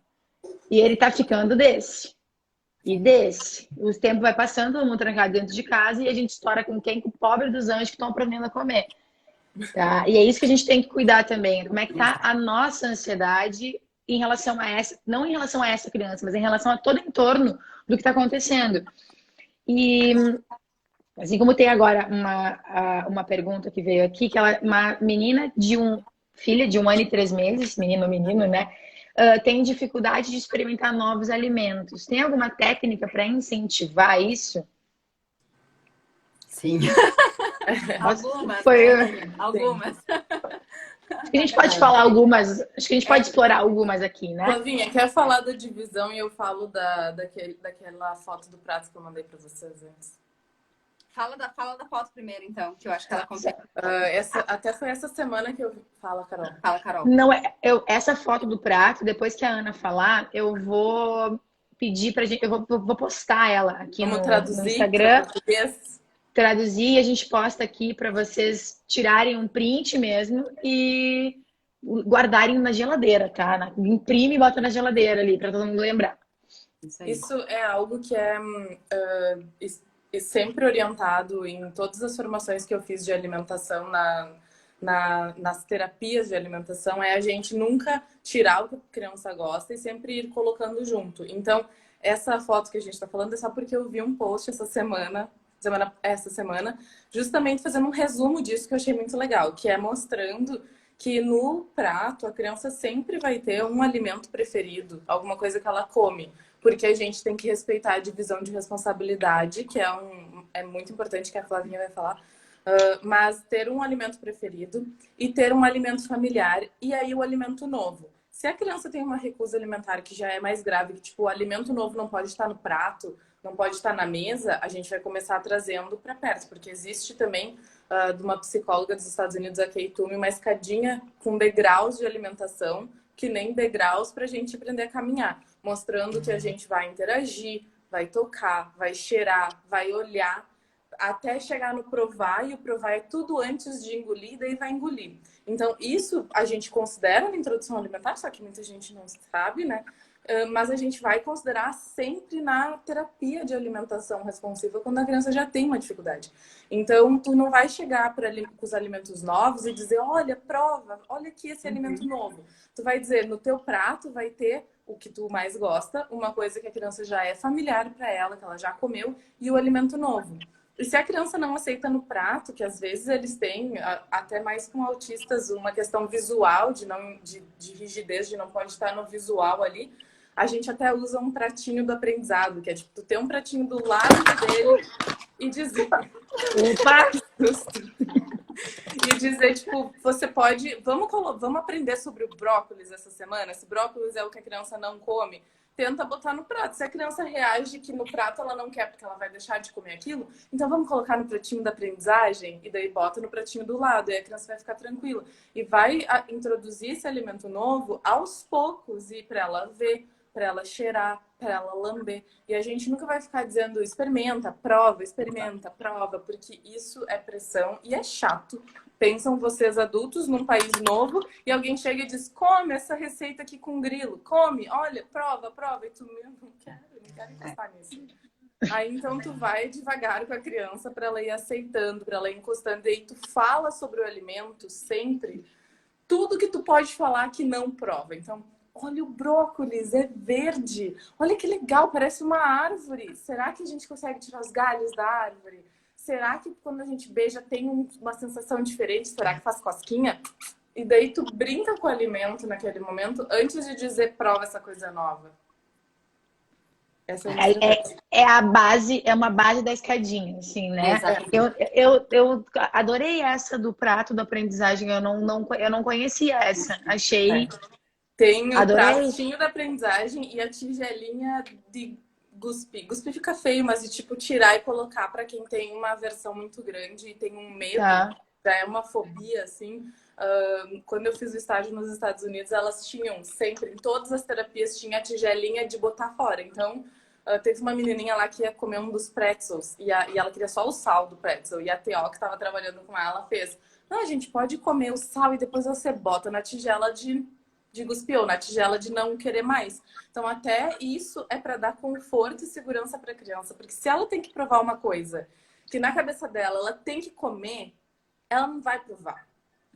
E ele tá ficando desse. E desse. O tempo vai passando, todo mundo trancado dentro de casa, e a gente estoura com quem? Com o pobre dos anjos que estão aprendendo a comer. Tá? E é isso que a gente tem que cuidar também. Como é que tá a nossa ansiedade em relação a essa, não em relação a essa criança, mas em relação a todo o entorno do que está acontecendo. E Assim como tem agora uma pergunta que veio aqui, que ela, uma menina filha de 1 ano e 3 meses, menino, né? Tem dificuldade de experimentar novos alimentos. Tem alguma técnica para incentivar isso? Sim. Nossa, Algumas, foi. né, Acho Aline? Algumas. que a gente pode falar algumas. Acho que a gente pode explorar algumas aqui, né? Flavinha, quer falar da divisão e eu falo daquela foto do prato que eu mandei para vocês antes? Fala da foto primeiro, então, que eu acho que ela consegue. Até foi essa semana que eu... Fala, Carol. Fala, Carol. Não, essa foto do prato, depois que a Ana falar, eu vou pedir pra gente. Eu vou postar ela aqui Vamos no traduzir para Instagram, português? traduzir e a gente posta aqui para vocês tirarem um print mesmo e guardarem na geladeira, tá? Imprime e bota na geladeira ali, para todo mundo lembrar. Isso é algo que é sempre orientado em todas as formações que eu fiz de alimentação nas terapias de alimentação, é a gente nunca tirar o que a criança gosta e sempre ir colocando junto. Então, essa foto que a gente está falando é só porque eu vi um post essa semana, justamente fazendo um resumo disso que eu achei muito legal, que é mostrando que no prato a criança sempre vai ter um alimento preferido, alguma coisa que ela come, porque a gente tem que respeitar a divisão de responsabilidade, que é muito importante, que a Flavinha vai falar, mas ter um alimento preferido e ter um alimento familiar e aí o alimento novo. Se a criança tem uma recusa alimentar que já é mais grave, que tipo, o alimento novo não pode estar no prato, não pode estar na mesa, a gente vai começar trazendo para perto, porque existe também de uma psicóloga dos Estados Unidos, a Kay Toomey, uma escadinha com degraus de alimentação, que nem degraus para a gente aprender a caminhar, mostrando que a gente vai interagir, vai tocar, vai cheirar, vai olhar, até chegar no provar, e o provar é tudo antes de engolir, daí vai engolir. Então, isso a gente considera na introdução alimentar, só que muita gente não sabe, né? Mas a gente vai considerar sempre na terapia de alimentação responsiva quando a criança já tem uma dificuldade. Então, tu não vai chegar com os alimentos novos e dizer, olha, prova, olha aqui esse alimento novo. Tu vai dizer, no teu prato vai ter o que tu mais gosta, uma coisa que a criança já é familiar para ela, que ela já comeu, e o alimento novo. E se a criança não aceita no prato, que às vezes eles têm, até mais com autistas, uma questão visual, de rigidez, de não pode estar no visual ali, a gente até usa um pratinho do aprendizado, que é tipo, tu ter um pratinho do lado dele e dizer... Opa! E dizer, tipo, você pode... Vamos aprender sobre o brócolis essa semana? Se brócolis é o que a criança não come, tenta botar no prato. Se a criança reage que no prato ela não quer porque ela vai deixar de comer aquilo, então vamos colocar no pratinho da aprendizagem e daí bota no pratinho do lado e a criança vai ficar tranquila. E vai introduzir esse alimento novo aos poucos e para ela ver, para ela cheirar, para ela lamber. E a gente nunca vai ficar dizendo experimenta, prova, porque isso é pressão e é chato. Pensam vocês adultos num país novo e alguém chega e diz, come essa receita aqui com grilo, come, olha, prova. E tu, não quero encostar nisso. Aí então tu vai devagar com a criança para ela ir aceitando, para ela ir encostando. E aí tu fala sobre o alimento sempre, tudo que tu pode falar que não prova. Então, olha o brócolis, é verde. Olha que legal, parece uma árvore. Será que a gente consegue tirar os galhos da árvore? Será que quando a gente beija tem uma sensação diferente? Será que faz cosquinha? E daí tu brinca com o alimento naquele momento antes de dizer prova essa coisa nova. Essa é a base, é uma base da escadinha, assim, né? Eu adorei essa do prato da aprendizagem, eu não conhecia essa. Achei. Tem o Adorei. pratinho da aprendizagem e a tigelinha de guspe. Guspe fica feio, mas de tipo tirar e colocar para quem tem uma aversão muito grande e tem um medo, já é uma fobia, assim. Quando eu fiz o estágio nos Estados Unidos, elas tinham sempre, em todas as terapias, tinha a tigelinha de botar fora. Então, teve uma menininha lá que ia comer um dos pretzels e ela queria só o sal do pretzel. E a TO, que estava trabalhando com ela, fez: não, a gente pode comer o sal e depois você bota na tigela de cuspir, na tigela de não querer mais. Então, até isso é para dar conforto e segurança para a criança. Porque se ela tem que provar uma coisa que na cabeça dela ela tem que comer, ela não vai provar.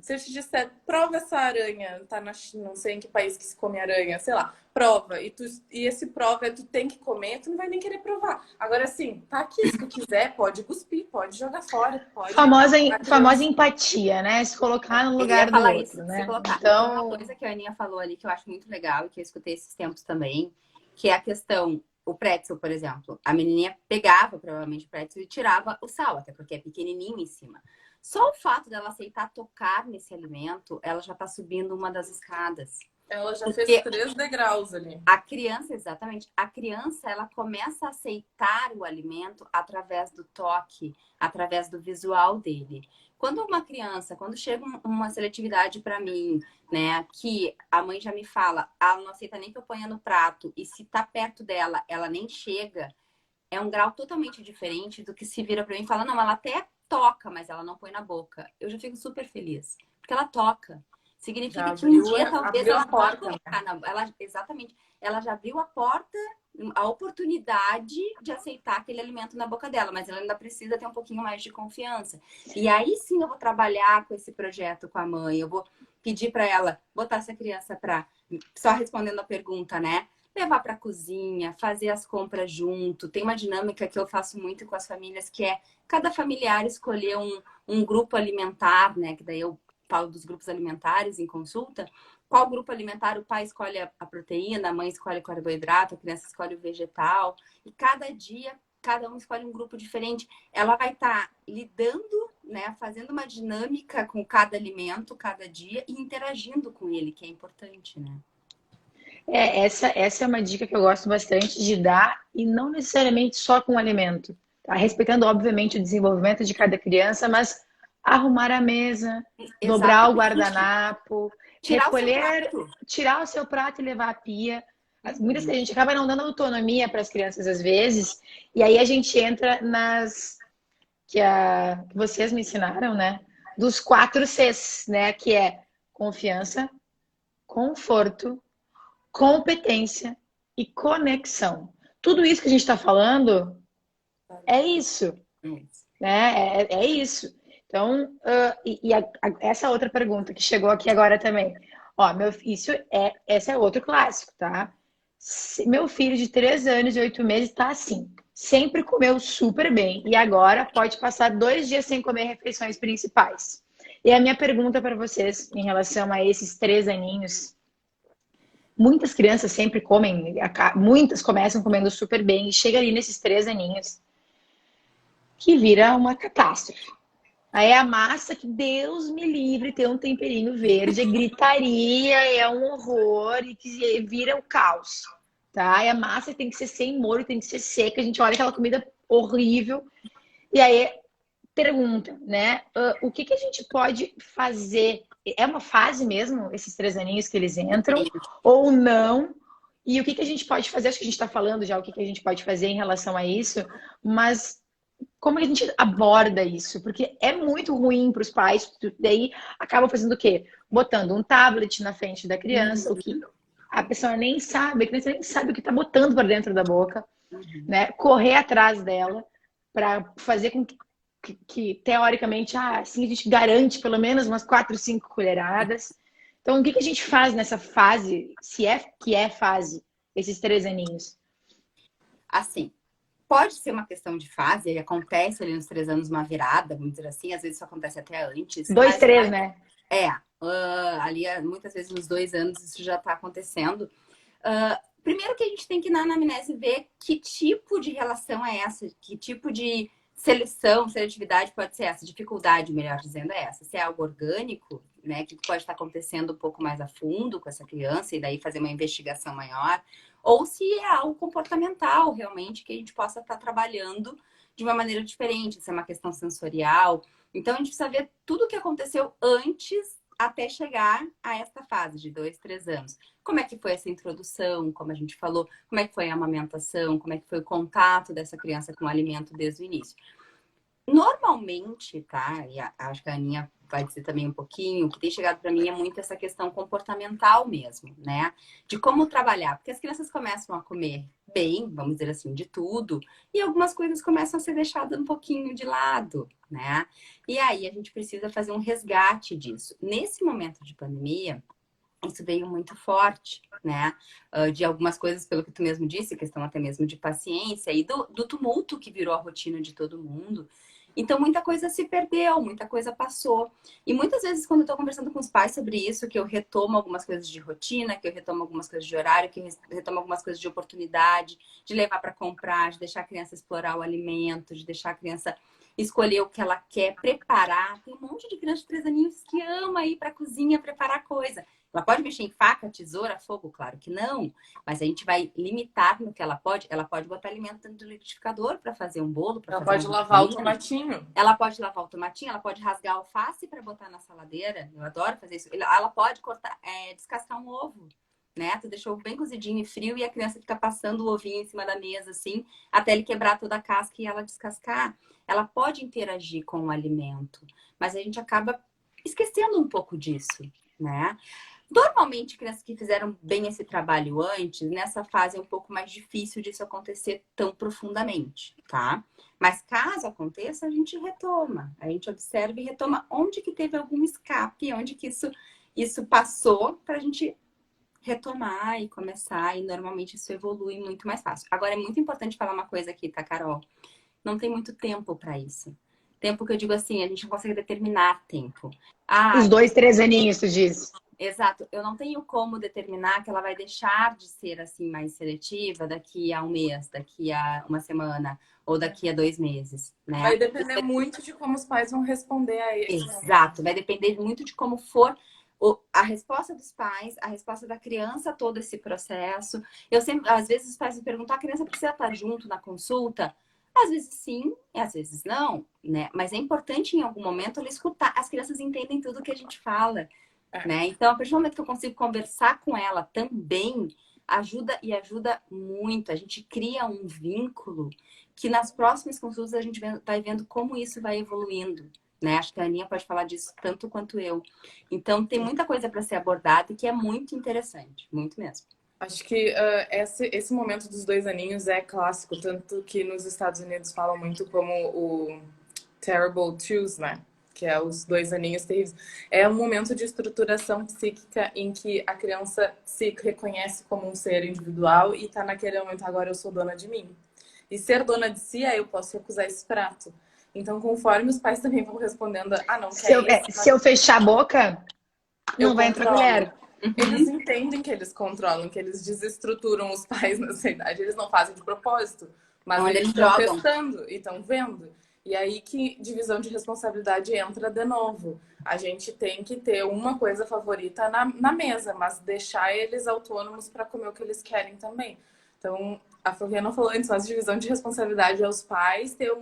Se eu te disser, prova essa aranha, tá na China, não sei em que país que se come aranha, sei lá, prova. E esse prova tu tem que comer, tu não vai nem querer provar. Agora, assim, tá aqui, se tu quiser, pode cuspir, pode jogar fora, pode. Famosa empatia, né? Se colocar no Eu ia lugar do falar outro, isso, se né? colocar. E tem uma Então, coisa que a Aninha falou ali que eu acho muito legal e que eu escutei esses tempos também, que é a questão, o pretzel, por exemplo. A menininha pegava provavelmente o pretzel e tirava o sal, até porque é pequenininho em cima. Só o fato dela aceitar tocar nesse alimento, ela já tá subindo uma das escadas. Ela já fez Porque 3 degraus ali. a criança, exatamente, a criança, ela começa a aceitar o alimento através do toque, através do visual dele. Quando uma criança, quando chega uma seletividade para mim, né, que a mãe já me fala, ela não aceita nem que eu ponha no prato, e se tá perto dela, ela nem chega, é um grau totalmente diferente do que se vira para mim e fala, não, ela até toca, mas ela não põe na boca. Eu já fico super feliz, porque ela toca. Já Significa que um abriu, dia talvez abriu ela a vá porta, né? colocar na ela exatamente, ela já abriu a porta, a oportunidade de aceitar aquele alimento na boca dela, mas ela ainda precisa ter um pouquinho mais de confiança. E aí sim eu vou trabalhar com esse projeto com a mãe, eu vou pedir para ela botar essa criança para só respondendo a pergunta, né? Levar para a cozinha, fazer as compras junto. Tem uma dinâmica que eu faço muito com as famílias, que é cada familiar escolher um grupo alimentar, né? Que daí eu falo dos grupos alimentares em consulta. Qual grupo alimentar o pai escolhe a proteína, a mãe escolhe o carboidrato, a criança escolhe o vegetal. E cada dia, cada um escolhe um grupo diferente. Ela vai estar lidando, né? Fazendo uma dinâmica com cada alimento, cada dia, e interagindo com ele, que é importante, né? essa é uma dica que eu gosto bastante de dar, e não necessariamente só com o alimento, tá? Respeitando, obviamente, o desenvolvimento de cada criança, mas arrumar a mesa, dobrar o Exatamente. guardanapo, Tirar o seu recolher, prato. tirar o seu prato e levar à pia. Muitas Uhum. vezes a gente acaba não dando autonomia para as crianças às vezes, e aí a gente entra nas que vocês me ensinaram, né? Dos 4 Cs, né? Que é confiança, conforto, competência e conexão. Tudo isso que a gente está falando é isso, né? É isso. Então, essa outra pergunta que chegou aqui agora também. Ó, esse é outro clássico, tá? Meu filho de 3 anos e 8 meses está assim. Sempre comeu super bem e agora pode passar 2 dias sem comer refeições principais. E a minha pergunta para vocês em relação a esses 3 aninhos, muitas crianças sempre comem, muitas começam comendo super bem e chega ali nesses 3 aninhos que vira uma catástrofe. Aí a massa, que Deus me livre, ter um temperinho verde, é gritaria, é um horror e que vira o caos, tá? E a massa tem que ser sem molho, tem que ser seca, a gente olha aquela comida horrível e aí pergunta, né? O que a gente pode fazer? É uma fase mesmo, esses 3 aninhos que eles entram, ou não? E o que a gente pode fazer? Acho que a gente está falando já o que a gente pode fazer em relação a isso, mas como a gente aborda isso? Porque é muito ruim para os pais, daí acaba fazendo o quê? Botando um tablet na frente da criança, o que a pessoa nem sabe, a criança nem sabe o que está botando para dentro da boca, né? Correr atrás dela para fazer com que teoricamente, assim a gente garante pelo menos umas 4, 5 colheradas. Então, o que a gente faz nessa fase, se é que é fase, esses 3 aninhos? Assim, pode ser uma questão de fase, e acontece ali nos 3 anos uma virada, vamos dizer assim, às vezes isso acontece até antes, 2, mas 3, né? ali muitas vezes nos 2 anos isso já está acontecendo. Primeiro que a gente tem que ir na anamnese ver que tipo de relação é essa, que tipo de seletividade pode ser essa, dificuldade, melhor dizendo, é essa. Se é algo orgânico, né, que pode estar acontecendo um pouco mais a fundo com essa criança e daí fazer uma investigação maior, ou se é algo comportamental, realmente, que a gente possa estar trabalhando de uma maneira diferente, se é uma questão sensorial. Então, a gente precisa ver tudo o que aconteceu antes até chegar a esta fase de 2, 3 anos. Como é que foi essa introdução, como a gente falou, como é que foi a amamentação, como é que foi o contato dessa criança com o alimento desde o início. Normalmente, tá? E acho que a Aninha vai dizer também um pouquinho, o que tem chegado para mim é muito essa questão comportamental mesmo, né? De como trabalhar, porque as crianças começam a comer bem, vamos dizer assim, de tudo, e algumas coisas começam a ser deixadas um pouquinho de lado, né? E aí a gente precisa fazer um resgate disso. Nesse momento de pandemia, isso veio muito forte, né? De algumas coisas, pelo que tu mesmo disse, questão até mesmo de paciência e do tumulto que virou a rotina de todo mundo. Então, muita coisa se perdeu, muita coisa passou. E muitas vezes, quando eu estou conversando com os pais sobre isso, que eu retomo algumas coisas de rotina, que eu retomo algumas coisas de horário, que eu retomo algumas coisas de oportunidade, de levar para comprar, de deixar a criança explorar o alimento, de deixar a criança escolher o que ela quer, preparar. Tem um monte de criança de 3 aninhos que ama ir para a cozinha preparar coisa. Ela pode mexer em faca, tesoura, fogo? Claro que não. Mas a gente vai limitar no que ela pode. Ela pode botar alimento dentro do liquidificador para fazer um bolo, para Ela fazer pode uma lavar o roupinha. tomatinho. Ela pode lavar o tomatinho, ela pode rasgar a alface para botar na saladeira. Eu adoro fazer isso. Ela pode cortar, descascar um ovo, né? Tu deixou bem cozidinho e frio e a criança fica passando o ovinho em cima da mesa, assim, até ele quebrar toda a casca e ela descascar. Ela pode interagir com o alimento, mas a gente acaba esquecendo um pouco disso, né? Normalmente, crianças que fizeram bem esse trabalho antes, nessa fase é um pouco mais difícil disso acontecer tão profundamente, tá? Mas caso aconteça, a gente retoma, a gente observa e retoma onde que teve algum escape, onde que isso passou para a gente retomar e começar, e normalmente isso evolui muito mais fácil. Agora, é muito importante falar uma coisa aqui, tá, Carol? Não tem muito tempo para isso. Tempo que eu digo assim, a gente não consegue determinar tempo. Os Ah, 2, 3 aninhos, tu diz. exato. Eu não tenho como determinar que ela vai deixar de ser assim mais seletiva daqui a um mês, daqui a uma semana ou daqui a 2 meses, Vai né? depender muito de como os pais vão responder a esse Exato. momento. Vai depender muito de como for a resposta dos pais, a resposta da criança a todo esse processo. Eu sempre, às vezes, os pais me perguntam: a criança precisa estar junto na consulta? Às vezes sim, e às vezes não, né? Mas é importante em algum momento ela escutar. As crianças entendem tudo que a gente fala. É. Né? Então, a partir do momento que eu consigo conversar com ela também, ajuda e ajuda muito. A gente cria um vínculo que nas próximas consultas a gente vai vendo como isso vai evoluindo. Né? Acho que a Aninha pode falar disso tanto quanto eu. Então, tem muita coisa para ser abordada e que é muito interessante, muito mesmo. Acho que esse momento dos 2 aninhos é clássico, tanto que nos Estados Unidos falam muito como o Terrible Twos, né? Que é os 2 aninhos terríveis. É um momento de estruturação psíquica em que a criança se reconhece como um ser individual e tá naquele momento, agora eu sou dona de mim. E ser dona de si, aí eu posso recusar esse prato. Então, conforme os pais também vão respondendo, ah, não Se quer eu, isso, se eu fechar a boca, eu não vai entrar controlo. colher. Eles entendem que eles controlam, que eles desestruturam os pais nessa idade. Eles não fazem de propósito, mas Onde eles eles estão jogam. testando e estão vendo. E aí que divisão de responsabilidade entra de novo. A gente tem que ter uma coisa favorita na mesa, mas deixar eles autônomos para comer o que eles querem também. Então, a Flavia não falou antes, mas divisão de responsabilidade é os pais ter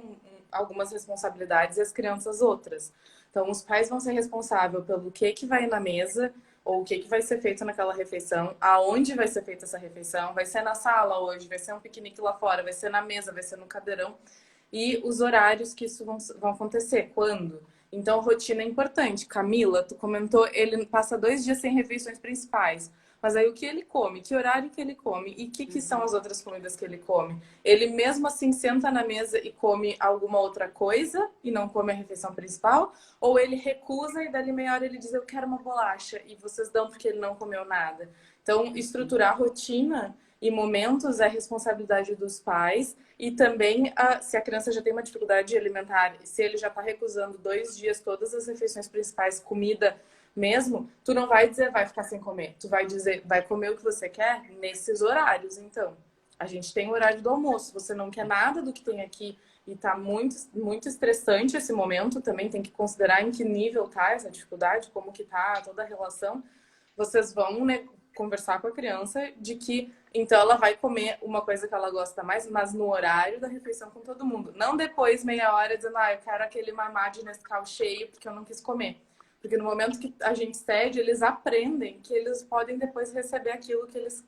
algumas responsabilidades e as crianças outras. Então, os pais vão ser responsáveis pelo que vai na mesa, ou o que vai ser feito naquela refeição, aonde vai ser feita essa refeição, vai ser na sala hoje, vai ser um piquenique lá fora, vai ser na mesa, vai ser no cadeirão, e os horários que isso vão acontecer, quando. Então, rotina é importante. Camila, tu comentou, ele passa 2 dias sem refeições principais. Mas aí o que ele come? Que horário que ele come? E que são as outras comidas que ele come? Ele mesmo assim senta na mesa e come alguma outra coisa e não come a refeição principal? Ou ele recusa e dali meia hora ele diz, eu quero uma bolacha, e vocês dão porque ele não comeu nada. Então, estruturar a rotina e momentos é responsabilidade dos pais, e também se a criança já tem uma dificuldade alimentar, se ele já está recusando 2 dias todas as refeições principais, comida mesmo, tu não vai dizer vai ficar sem comer, tu vai dizer vai comer o que você quer nesses horários. Então, a gente tem o horário do almoço, você não quer nada do que tem aqui e tá muito, muito estressante esse momento, também tem que considerar em que nível tá essa dificuldade, como que tá toda a relação. Vocês vão, né, conversar com a criança de que então ela vai comer uma coisa que ela gosta mais, mas no horário da refeição com todo mundo. Não depois, meia hora, dizendo, eu quero aquele mamar de Nescau cheio porque eu não quis comer. Porque no momento que a gente cede, eles aprendem que eles podem depois receber aquilo que eles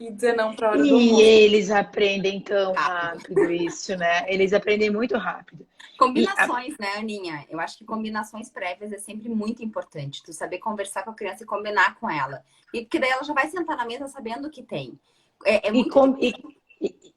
e dizer não para a hora do E almoço. eles aprendem tão Rápido. rápido isso, né? Eles aprendem muito rápido. E Combinações, né, Aninha? Eu acho que combinações prévias é sempre muito importante. Tu saber conversar com a criança e combinar com ela. E porque daí ela já vai sentar na mesa sabendo o que tem. É E, muito com, difícil.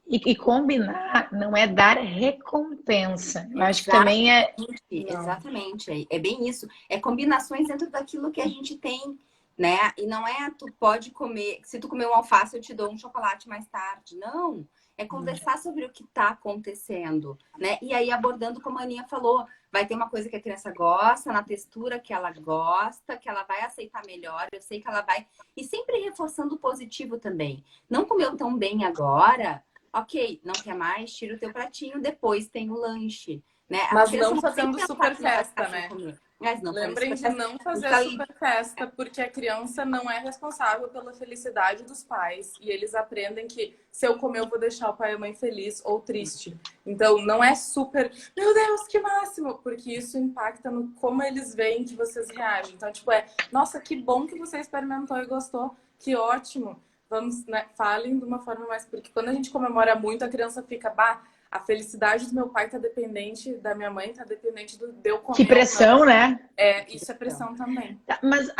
e combinar não é dar recompensa. Eu acho que também Exatamente, é. Não. exatamente. É bem isso. É combinações dentro daquilo que a gente tem, né? E não é tu pode comer, se tu comer um alface, eu te dou um chocolate mais tarde. Não. É conversar sobre o que está acontecendo, né? E aí abordando, como a Aninha falou, vai ter uma coisa que a criança gosta, na textura que ela gosta, que ela vai aceitar melhor, eu sei que ela vai. E sempre reforçando o positivo também. Não comeu tão bem agora. Ok, não quer mais? Tira o teu pratinho, depois tem o lanche, né? A Mas criança não não tem fazendo que pensar super que não vai festa, ficar sem né? comer. Mas não fazendo Lembrem super de festa. não fazer Fica ali. super festa, porque a criança não é responsável pela felicidade dos pais. E eles aprendem que se eu comer, eu vou deixar o pai e a mãe feliz ou triste. Então, não é super, meu Deus, que máximo! Porque isso impacta no como eles veem que vocês reagem. Então, tipo, nossa, que bom que você experimentou e gostou. Que ótimo. Vamos, né? Falem de uma forma mais... Porque quando a gente comemora muito, a criança fica, bah, a felicidade do meu pai tá dependente, da minha mãe tá dependente de eu Que comer ou não. pressão, né? Isso é pressão também. Tá, mas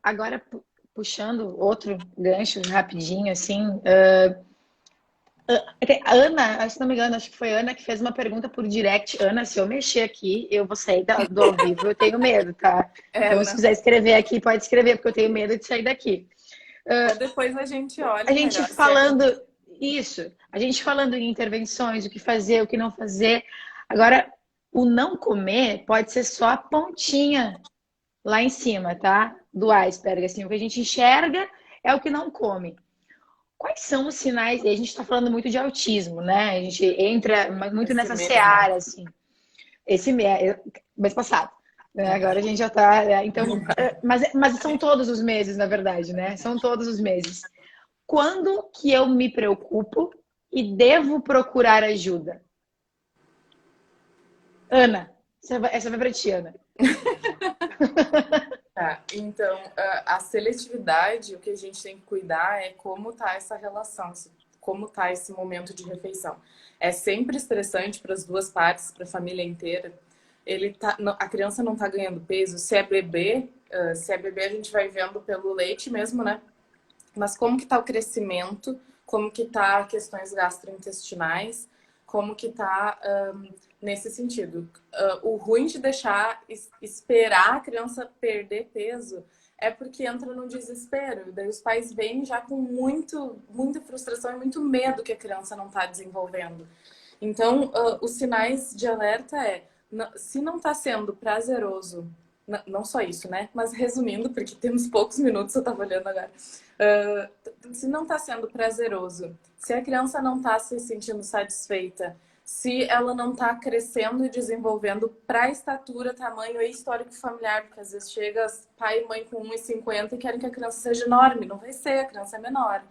agora, puxando outro gancho rapidinho, assim. A Ana, se não me engano, acho que foi a Ana que fez uma pergunta por direct. Ana, se eu mexer aqui, eu vou sair do ao vivo, eu tenho medo, tá? Então, se Não. quiser escrever aqui, pode escrever, porque eu tenho medo de sair daqui. Ou depois a gente A olha gente melhor se é falando comigo. isso, a gente falando em intervenções, o que fazer, o que não fazer. Agora, o não comer pode ser só a pontinha lá em cima, tá? Do iceberg, assim, o que a gente enxerga é o que não come. Quais são os sinais? E a gente está falando muito de autismo, né? A gente entra muito Esse nessa mês, né? seara, assim. Mês passado. Né? Agora a gente já está. Então, mas são todos os meses, na verdade, né? São todos os meses. Quando que eu me preocupo e devo procurar ajuda? Ana, essa vai para ti, Ana. Tá, então, a seletividade, o que a gente tem que cuidar é como tá essa relação, como tá esse momento de refeição. É sempre estressante para as duas partes, para a família inteira. A criança não tá ganhando peso. Se é bebê, a gente vai vendo pelo leite mesmo, né? Mas como que tá o crescimento, como que tá questões gastrointestinais, como que tá nesse sentido. O ruim de deixar esperar a criança perder peso é porque entra no desespero. Daí os pais vêm já com muita frustração e muito medo que a criança não está desenvolvendo. Então, os sinais de alerta se não está sendo prazeroso, não só isso, né? Mas resumindo, porque temos poucos minutos, eu estava olhando agora. Se não está sendo prazeroso, se a criança não está se sentindo satisfeita, se ela não está crescendo e desenvolvendo para a estatura, tamanho e histórico familiar, porque às vezes chega pai e mãe com 1,50 e querem que a criança seja enorme, não vai ser, a criança é menor.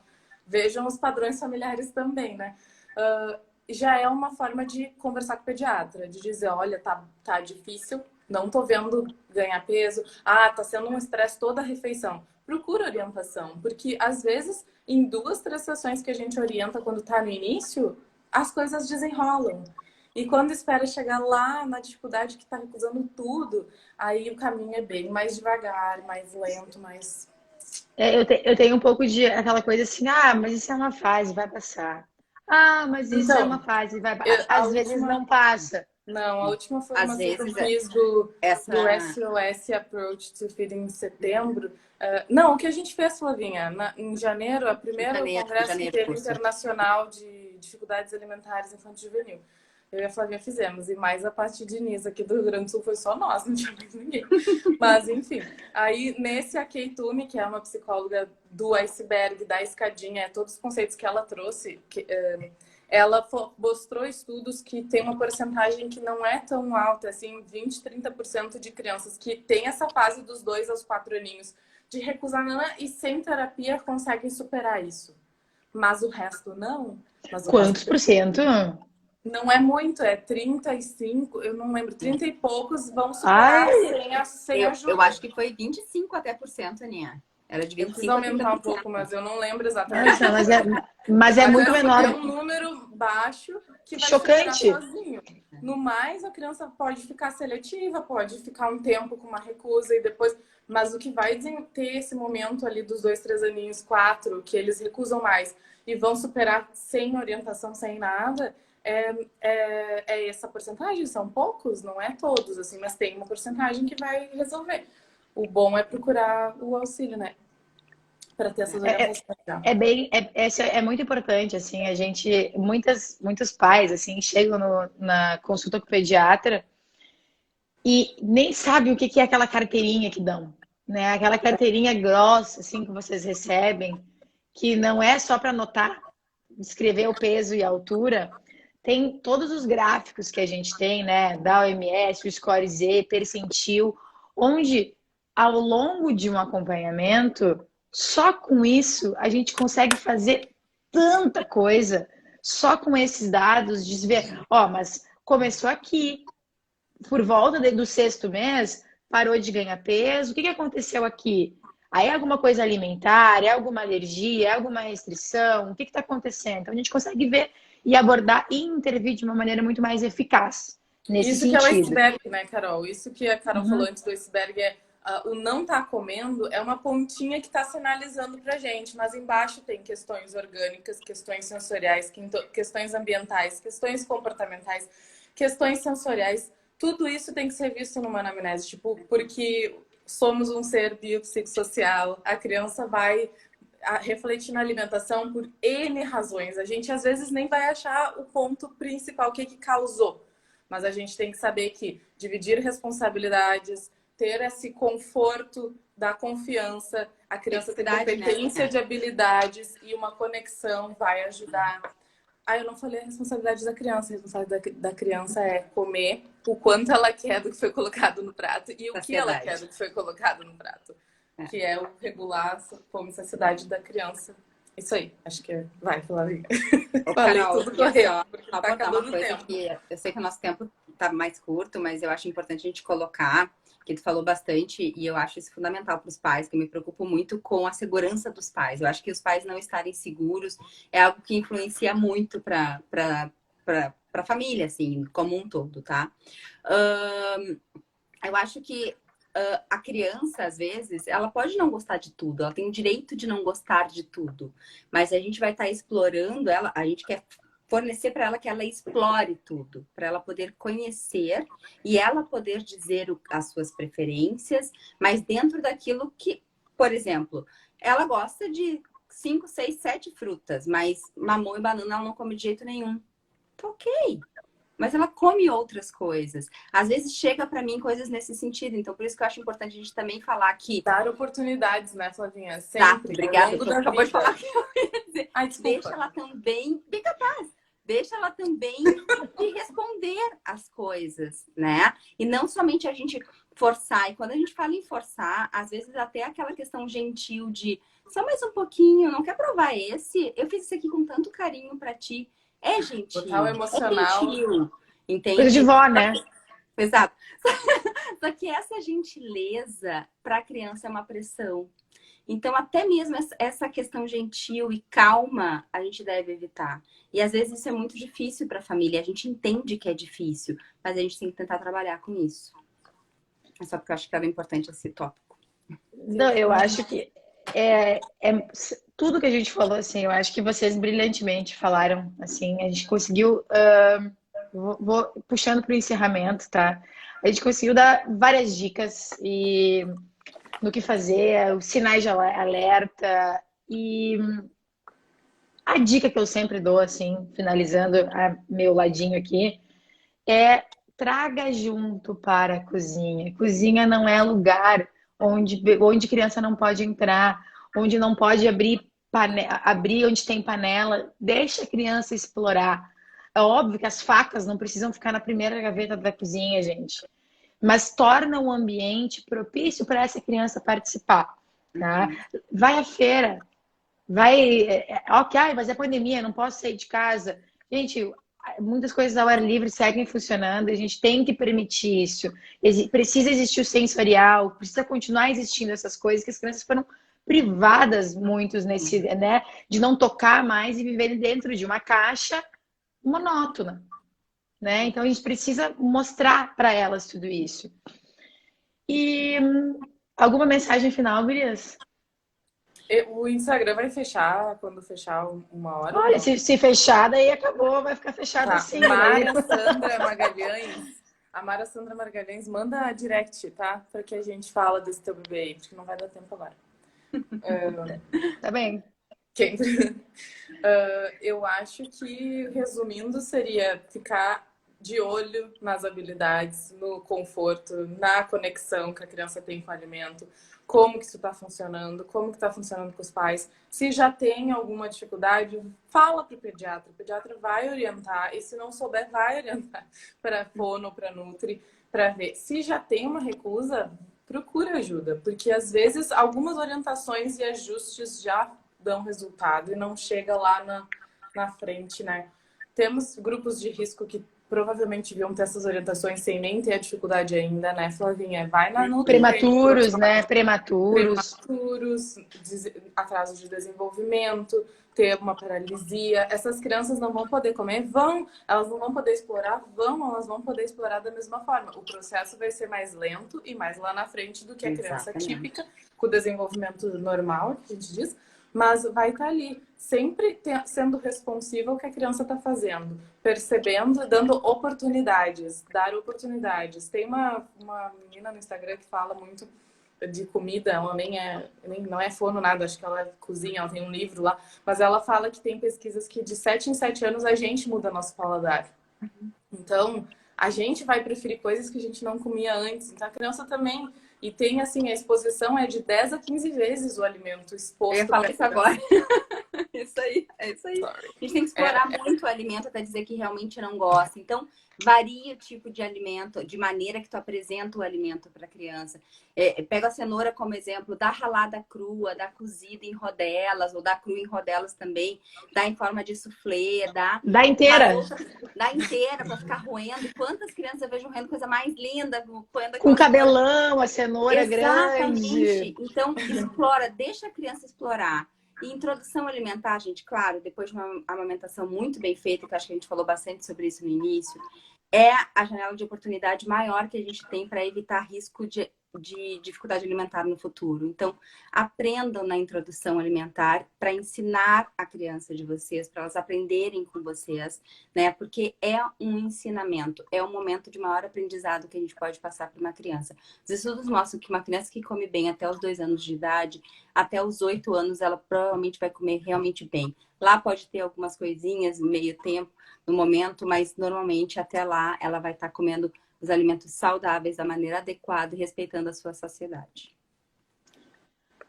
Vejam os padrões familiares também, né? Já é uma forma de conversar com o pediatra, de dizer, olha, tá difícil, não tô vendo ganhar peso, tá sendo um estresse toda a refeição. Procura orientação, porque às vezes em 2, 3 sessões que a gente orienta quando tá no início, as coisas desenrolam. E quando espera chegar lá na dificuldade que tá recusando tudo, aí o caminho é bem mais devagar, mais lento, mais... Eu tenho um pouco de aquela coisa assim, mas isso é uma fase, vai passar. Mas isso é uma Então, fase, a às vezes última... não passa. Não, a última Às formação que eu vezes, fiz do essa. SOS Approach to Feeding em setembro. Não, o que a gente fez, Flavinha? Em janeiro, o primeiro congresso que Janeiro, teve curso. internacional de dificuldades alimentares infantil e juvenil. Eu e a Flavinha fizemos, e mais a parte de Nisa aqui do Rio Grande do Sul foi só nós, não tinha mais ninguém. Mas, enfim, aí nesse a Kay Toomey, que é uma psicóloga do iceberg, da escadinha, todos os conceitos que ela trouxe, ela mostrou estudos que tem uma porcentagem que não é tão alta, assim, 20, 30% de crianças que tem essa fase dos 2 aos 4 aninhos de recusar nana e sem terapia conseguem superar isso. Mas o resto não. Mas o Quantos resto por cento? não é muito, é 35, eu não lembro, 30 e poucos vão superar Ai, sem Eu ajuda. acho que foi 25 até por cento, Aninha. Era de Eu 25 preciso a aumentar um 30%. pouco, mas eu não lembro exatamente. Nossa, mas é Mas muito assim, menor. é um número baixo que vai superar Chocante. sozinho. No mais, a criança pode ficar seletiva, pode ficar um tempo com uma recusa e depois... Mas o que vai ter esse momento ali dos 2, 3 aninhos, 4, que eles recusam mais e vão superar sem orientação, sem nada, é essa porcentagem. São poucos, não é todos, assim, mas tem uma porcentagem que vai resolver. O bom é procurar o auxílio, né? Para ter essas orientações. Esse é muito importante, assim, a gente, muitos pais, assim, chegam na consulta com o pediatra e nem sabem o que é aquela carteirinha que dão, né? Aquela carteirinha grossa, assim, que vocês recebem, que não é só para anotar, escrever o peso e a altura, tem todos os gráficos que a gente tem, né? Da OMS, o Score Z, percentil, onde ao longo de um acompanhamento, só com isso a gente consegue fazer tanta coisa, só com esses dados, de ver, ó, mas começou aqui, por volta do 6º mês, parou de ganhar peso, o que aconteceu aqui? Aí é alguma coisa alimentar, é alguma alergia, é alguma restrição, o que está acontecendo? Então a gente consegue ver e abordar e intervir de uma maneira muito mais eficaz nesse Isso que é o sentido. iceberg, né, Carol? Isso que a Carol falou antes do iceberg o não tá comendo é uma pontinha que está sinalizando pra gente, mas embaixo tem questões orgânicas, questões sensoriais, questões ambientais, questões comportamentais, questões sensoriais. Tudo isso tem que ser visto numa anamnese, tipo, porque somos um ser biopsicossocial, a criança vai refletir na alimentação por N razões. A gente às vezes nem vai achar o ponto principal, o que causou. Mas a gente tem que saber que dividir responsabilidades, ter esse conforto da confiança, a criança ter competência, né, de habilidades e uma conexão vai ajudar. Eu não falei a responsabilidade da criança. A responsabilidade da criança é comer o quanto ela quer do que foi colocado no prato e o que ela quer do que foi colocado no prato. Que é o regular a fome e saciedade da criança. Isso aí, acho que vai falar aí. Falei Carol, tudo correto, porque tá acabando uma coisa tempo. Que eu sei que o nosso tempo tá mais curto, mas eu acho importante a gente colocar, que tu falou bastante, e eu acho isso fundamental para os pais, que eu me preocupo muito com a segurança dos pais. Eu acho que os pais não estarem seguros é algo que influencia muito para a família, assim, como um todo, tá? Eu acho que a criança, às vezes, ela pode não gostar de tudo, ela tem o direito de não gostar de tudo, mas a gente vai estar explorando ela, a gente quer fornecer para ela que ela explore tudo, para ela poder conhecer e ela poder dizer as suas preferências, mas dentro daquilo que, por exemplo, ela gosta de 5, 6, 7 frutas, mas mamão e banana ela não come de jeito nenhum. Tá ok. Mas ela come outras coisas. Às vezes chega para mim coisas nesse sentido. Então, por isso que eu acho importante a gente também falar que... Dar oportunidades, né, Flavinha? Tá, Sempre. obrigada. Acabou de falar que eu ia dizer. Desculpa. Deixa ela também... Bem capaz. Deixa ela também de responder as coisas, né? E não somente a gente forçar. E quando a gente fala em forçar, às vezes até aquela questão gentil de... Só mais um pouquinho, não quer provar esse? Eu fiz isso aqui com tanto carinho para ti. É gentil. Botar o emocional. É gentil, entende? Coisa de vó, né? Exato. Só que essa gentileza para a criança é uma pressão. Então, até mesmo essa questão gentil e calma, a gente deve evitar. E às vezes isso é muito difícil para a família. A gente entende que é difícil, mas a gente tem que tentar trabalhar com isso. É só porque eu acho que era importante esse tópico. Não, eu acho que tudo que a gente falou, assim, eu acho que vocês brilhantemente falaram, assim, a gente conseguiu, vou puxando para o encerramento, tá? A gente conseguiu dar várias dicas e no que fazer, os sinais de alerta e a dica que eu sempre dou, assim, finalizando meu ladinho aqui, é traga junto para a cozinha. Cozinha não é lugar onde criança não pode entrar, onde não pode abrir onde tem panela. Deixa a criança explorar. É óbvio que as facas não precisam ficar na primeira gaveta da cozinha, gente. Mas torna o ambiente propício para essa criança participar. Tá? Vai à feira. Ok, mas é pandemia, não posso sair de casa. Gente, muitas coisas ao ar livre seguem funcionando, a gente tem que permitir isso. Precisa existir o sensorial, precisa continuar existindo essas coisas que as crianças foram privadas muitos nesse, né, de não tocar mais e viverem dentro de uma caixa monótona, né? Então a gente precisa mostrar para elas tudo isso. E alguma mensagem final, Gurias? O Instagram vai fechar quando fechar 1 hora? Olha, Não? se fechar, daí acabou, vai ficar fechado Tá. assim. Mara Sandra Magalhães. A Mara Sandra Magalhães manda direct, tá? Para que a gente fala desse teu bebê aí, porque não vai dar tempo agora. Tá bem? Eu acho que, resumindo, seria ficar de olho nas habilidades, no conforto, na conexão que a criança tem com o alimento, como que isso está funcionando, como que está funcionando com os pais. Se já tem alguma dificuldade, fala para o pediatra vai orientar, e se não souber, vai orientar para fono, para nutri, para ver. Se já tem uma recusa, procura ajuda, porque às vezes algumas orientações e ajustes já dão resultado e não chega lá na frente, né? Temos grupos de risco que provavelmente deviam ter essas orientações sem nem ter a dificuldade ainda, né, Flavinha? Vai na Nutri. Prematuros, né? Prematuros, atraso de desenvolvimento, ter uma paralisia. Essas crianças não vão poder comer? Vão. Elas não vão poder explorar? Vão. Elas vão poder explorar da mesma forma. O processo vai ser mais lento e mais lá na frente do que a criança típica, com o desenvolvimento normal, que a gente diz. Mas vai estar ali, sempre sendo responsivo ao que a criança está fazendo, percebendo, dando oportunidades, dar oportunidades. Tem uma menina no Instagram que fala muito de comida, ela não é fono nada, acho que ela cozinha, ela tem um livro lá, mas ela fala que tem pesquisas que de 7 em 7 anos a gente muda nosso paladar. Então, a gente vai preferir coisas que a gente não comia antes, então a criança também. E tem, assim, a exposição é de 10 a 15 vezes o alimento exposto. Eu ia falar isso agora. Isso aí, é isso aí. Sorry. A gente tem que explorar muito o alimento até dizer que realmente não gosta. Então, varia o tipo de alimento, de maneira que tu apresenta o alimento para a criança. Pega a cenoura como exemplo, dá ralada crua, dá cozida em rodelas, ou dá crua em rodelas também, dá em forma de soufflé, dá inteira. Dá inteira para ficar roendo. Quantas crianças eu vejo roendo coisa mais linda, com cabelão, a cenoura Exatamente. grande. Então, explora, deixa a criança explorar. E introdução alimentar, gente, claro, depois de uma amamentação muito bem feita, que acho que a gente falou bastante sobre isso no início, é a janela de oportunidade maior que a gente tem para evitar risco de dificuldade alimentar no futuro. Então, aprendam na introdução alimentar para ensinar a criança de vocês, para elas aprenderem com vocês, né? Porque é um ensinamento, é um momento de maior aprendizado que a gente pode passar para uma criança. Os estudos mostram que uma criança que come bem até os 2 anos de idade, até os 8 anos, ela provavelmente vai comer realmente bem. Lá pode ter algumas coisinhas meio tempo, no momento, mas normalmente até lá ela vai estar comendo os alimentos saudáveis da maneira adequada e respeitando a sua saciedade.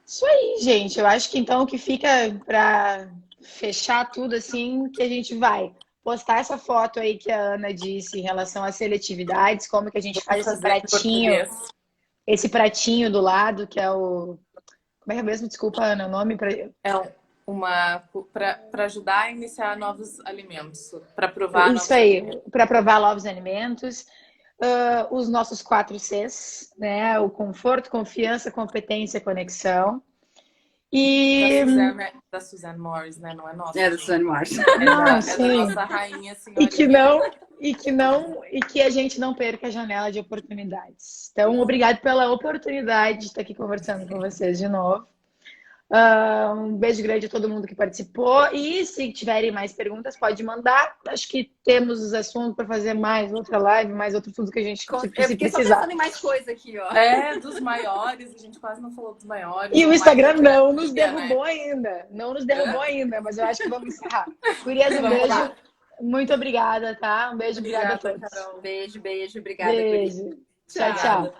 Isso aí, gente. Eu acho que então o que fica para fechar tudo assim, que a gente vai postar essa foto aí que a Ana disse em relação às seletividades, como que a gente faz esse pratinho do lado, que é o... Como é que é mesmo? Desculpa, Ana, o nome para... para ajudar a iniciar novos alimentos, para provar isso aí, para provar novos alimentos. Os nossos 4 Cs, né? O conforto, confiança, competência, conexão. E... Da Suzanne Morris, né? Não é nossa. É da Suzanne Morris. É da nossa rainha senhora. E que a gente não perca a janela de oportunidades. Então, obrigado pela oportunidade de estar aqui conversando com vocês de novo. Um beijo grande a todo mundo que participou. E se tiverem mais perguntas, pode mandar. Acho que temos os assuntos para fazer mais outra live, mais outro tudo que a gente precisar. Só pensando em mais coisa aqui, ó. Dos maiores. A gente quase não falou dos maiores. E o Instagram não nos derrubou ainda. Não nos derrubou ainda, mas eu acho que vamos encerrar. Gurias, um beijo. Muito obrigada, tá? Um beijo, obrigada a todos. Carol. Beijo, obrigada. Beijo. Tchau, tchau.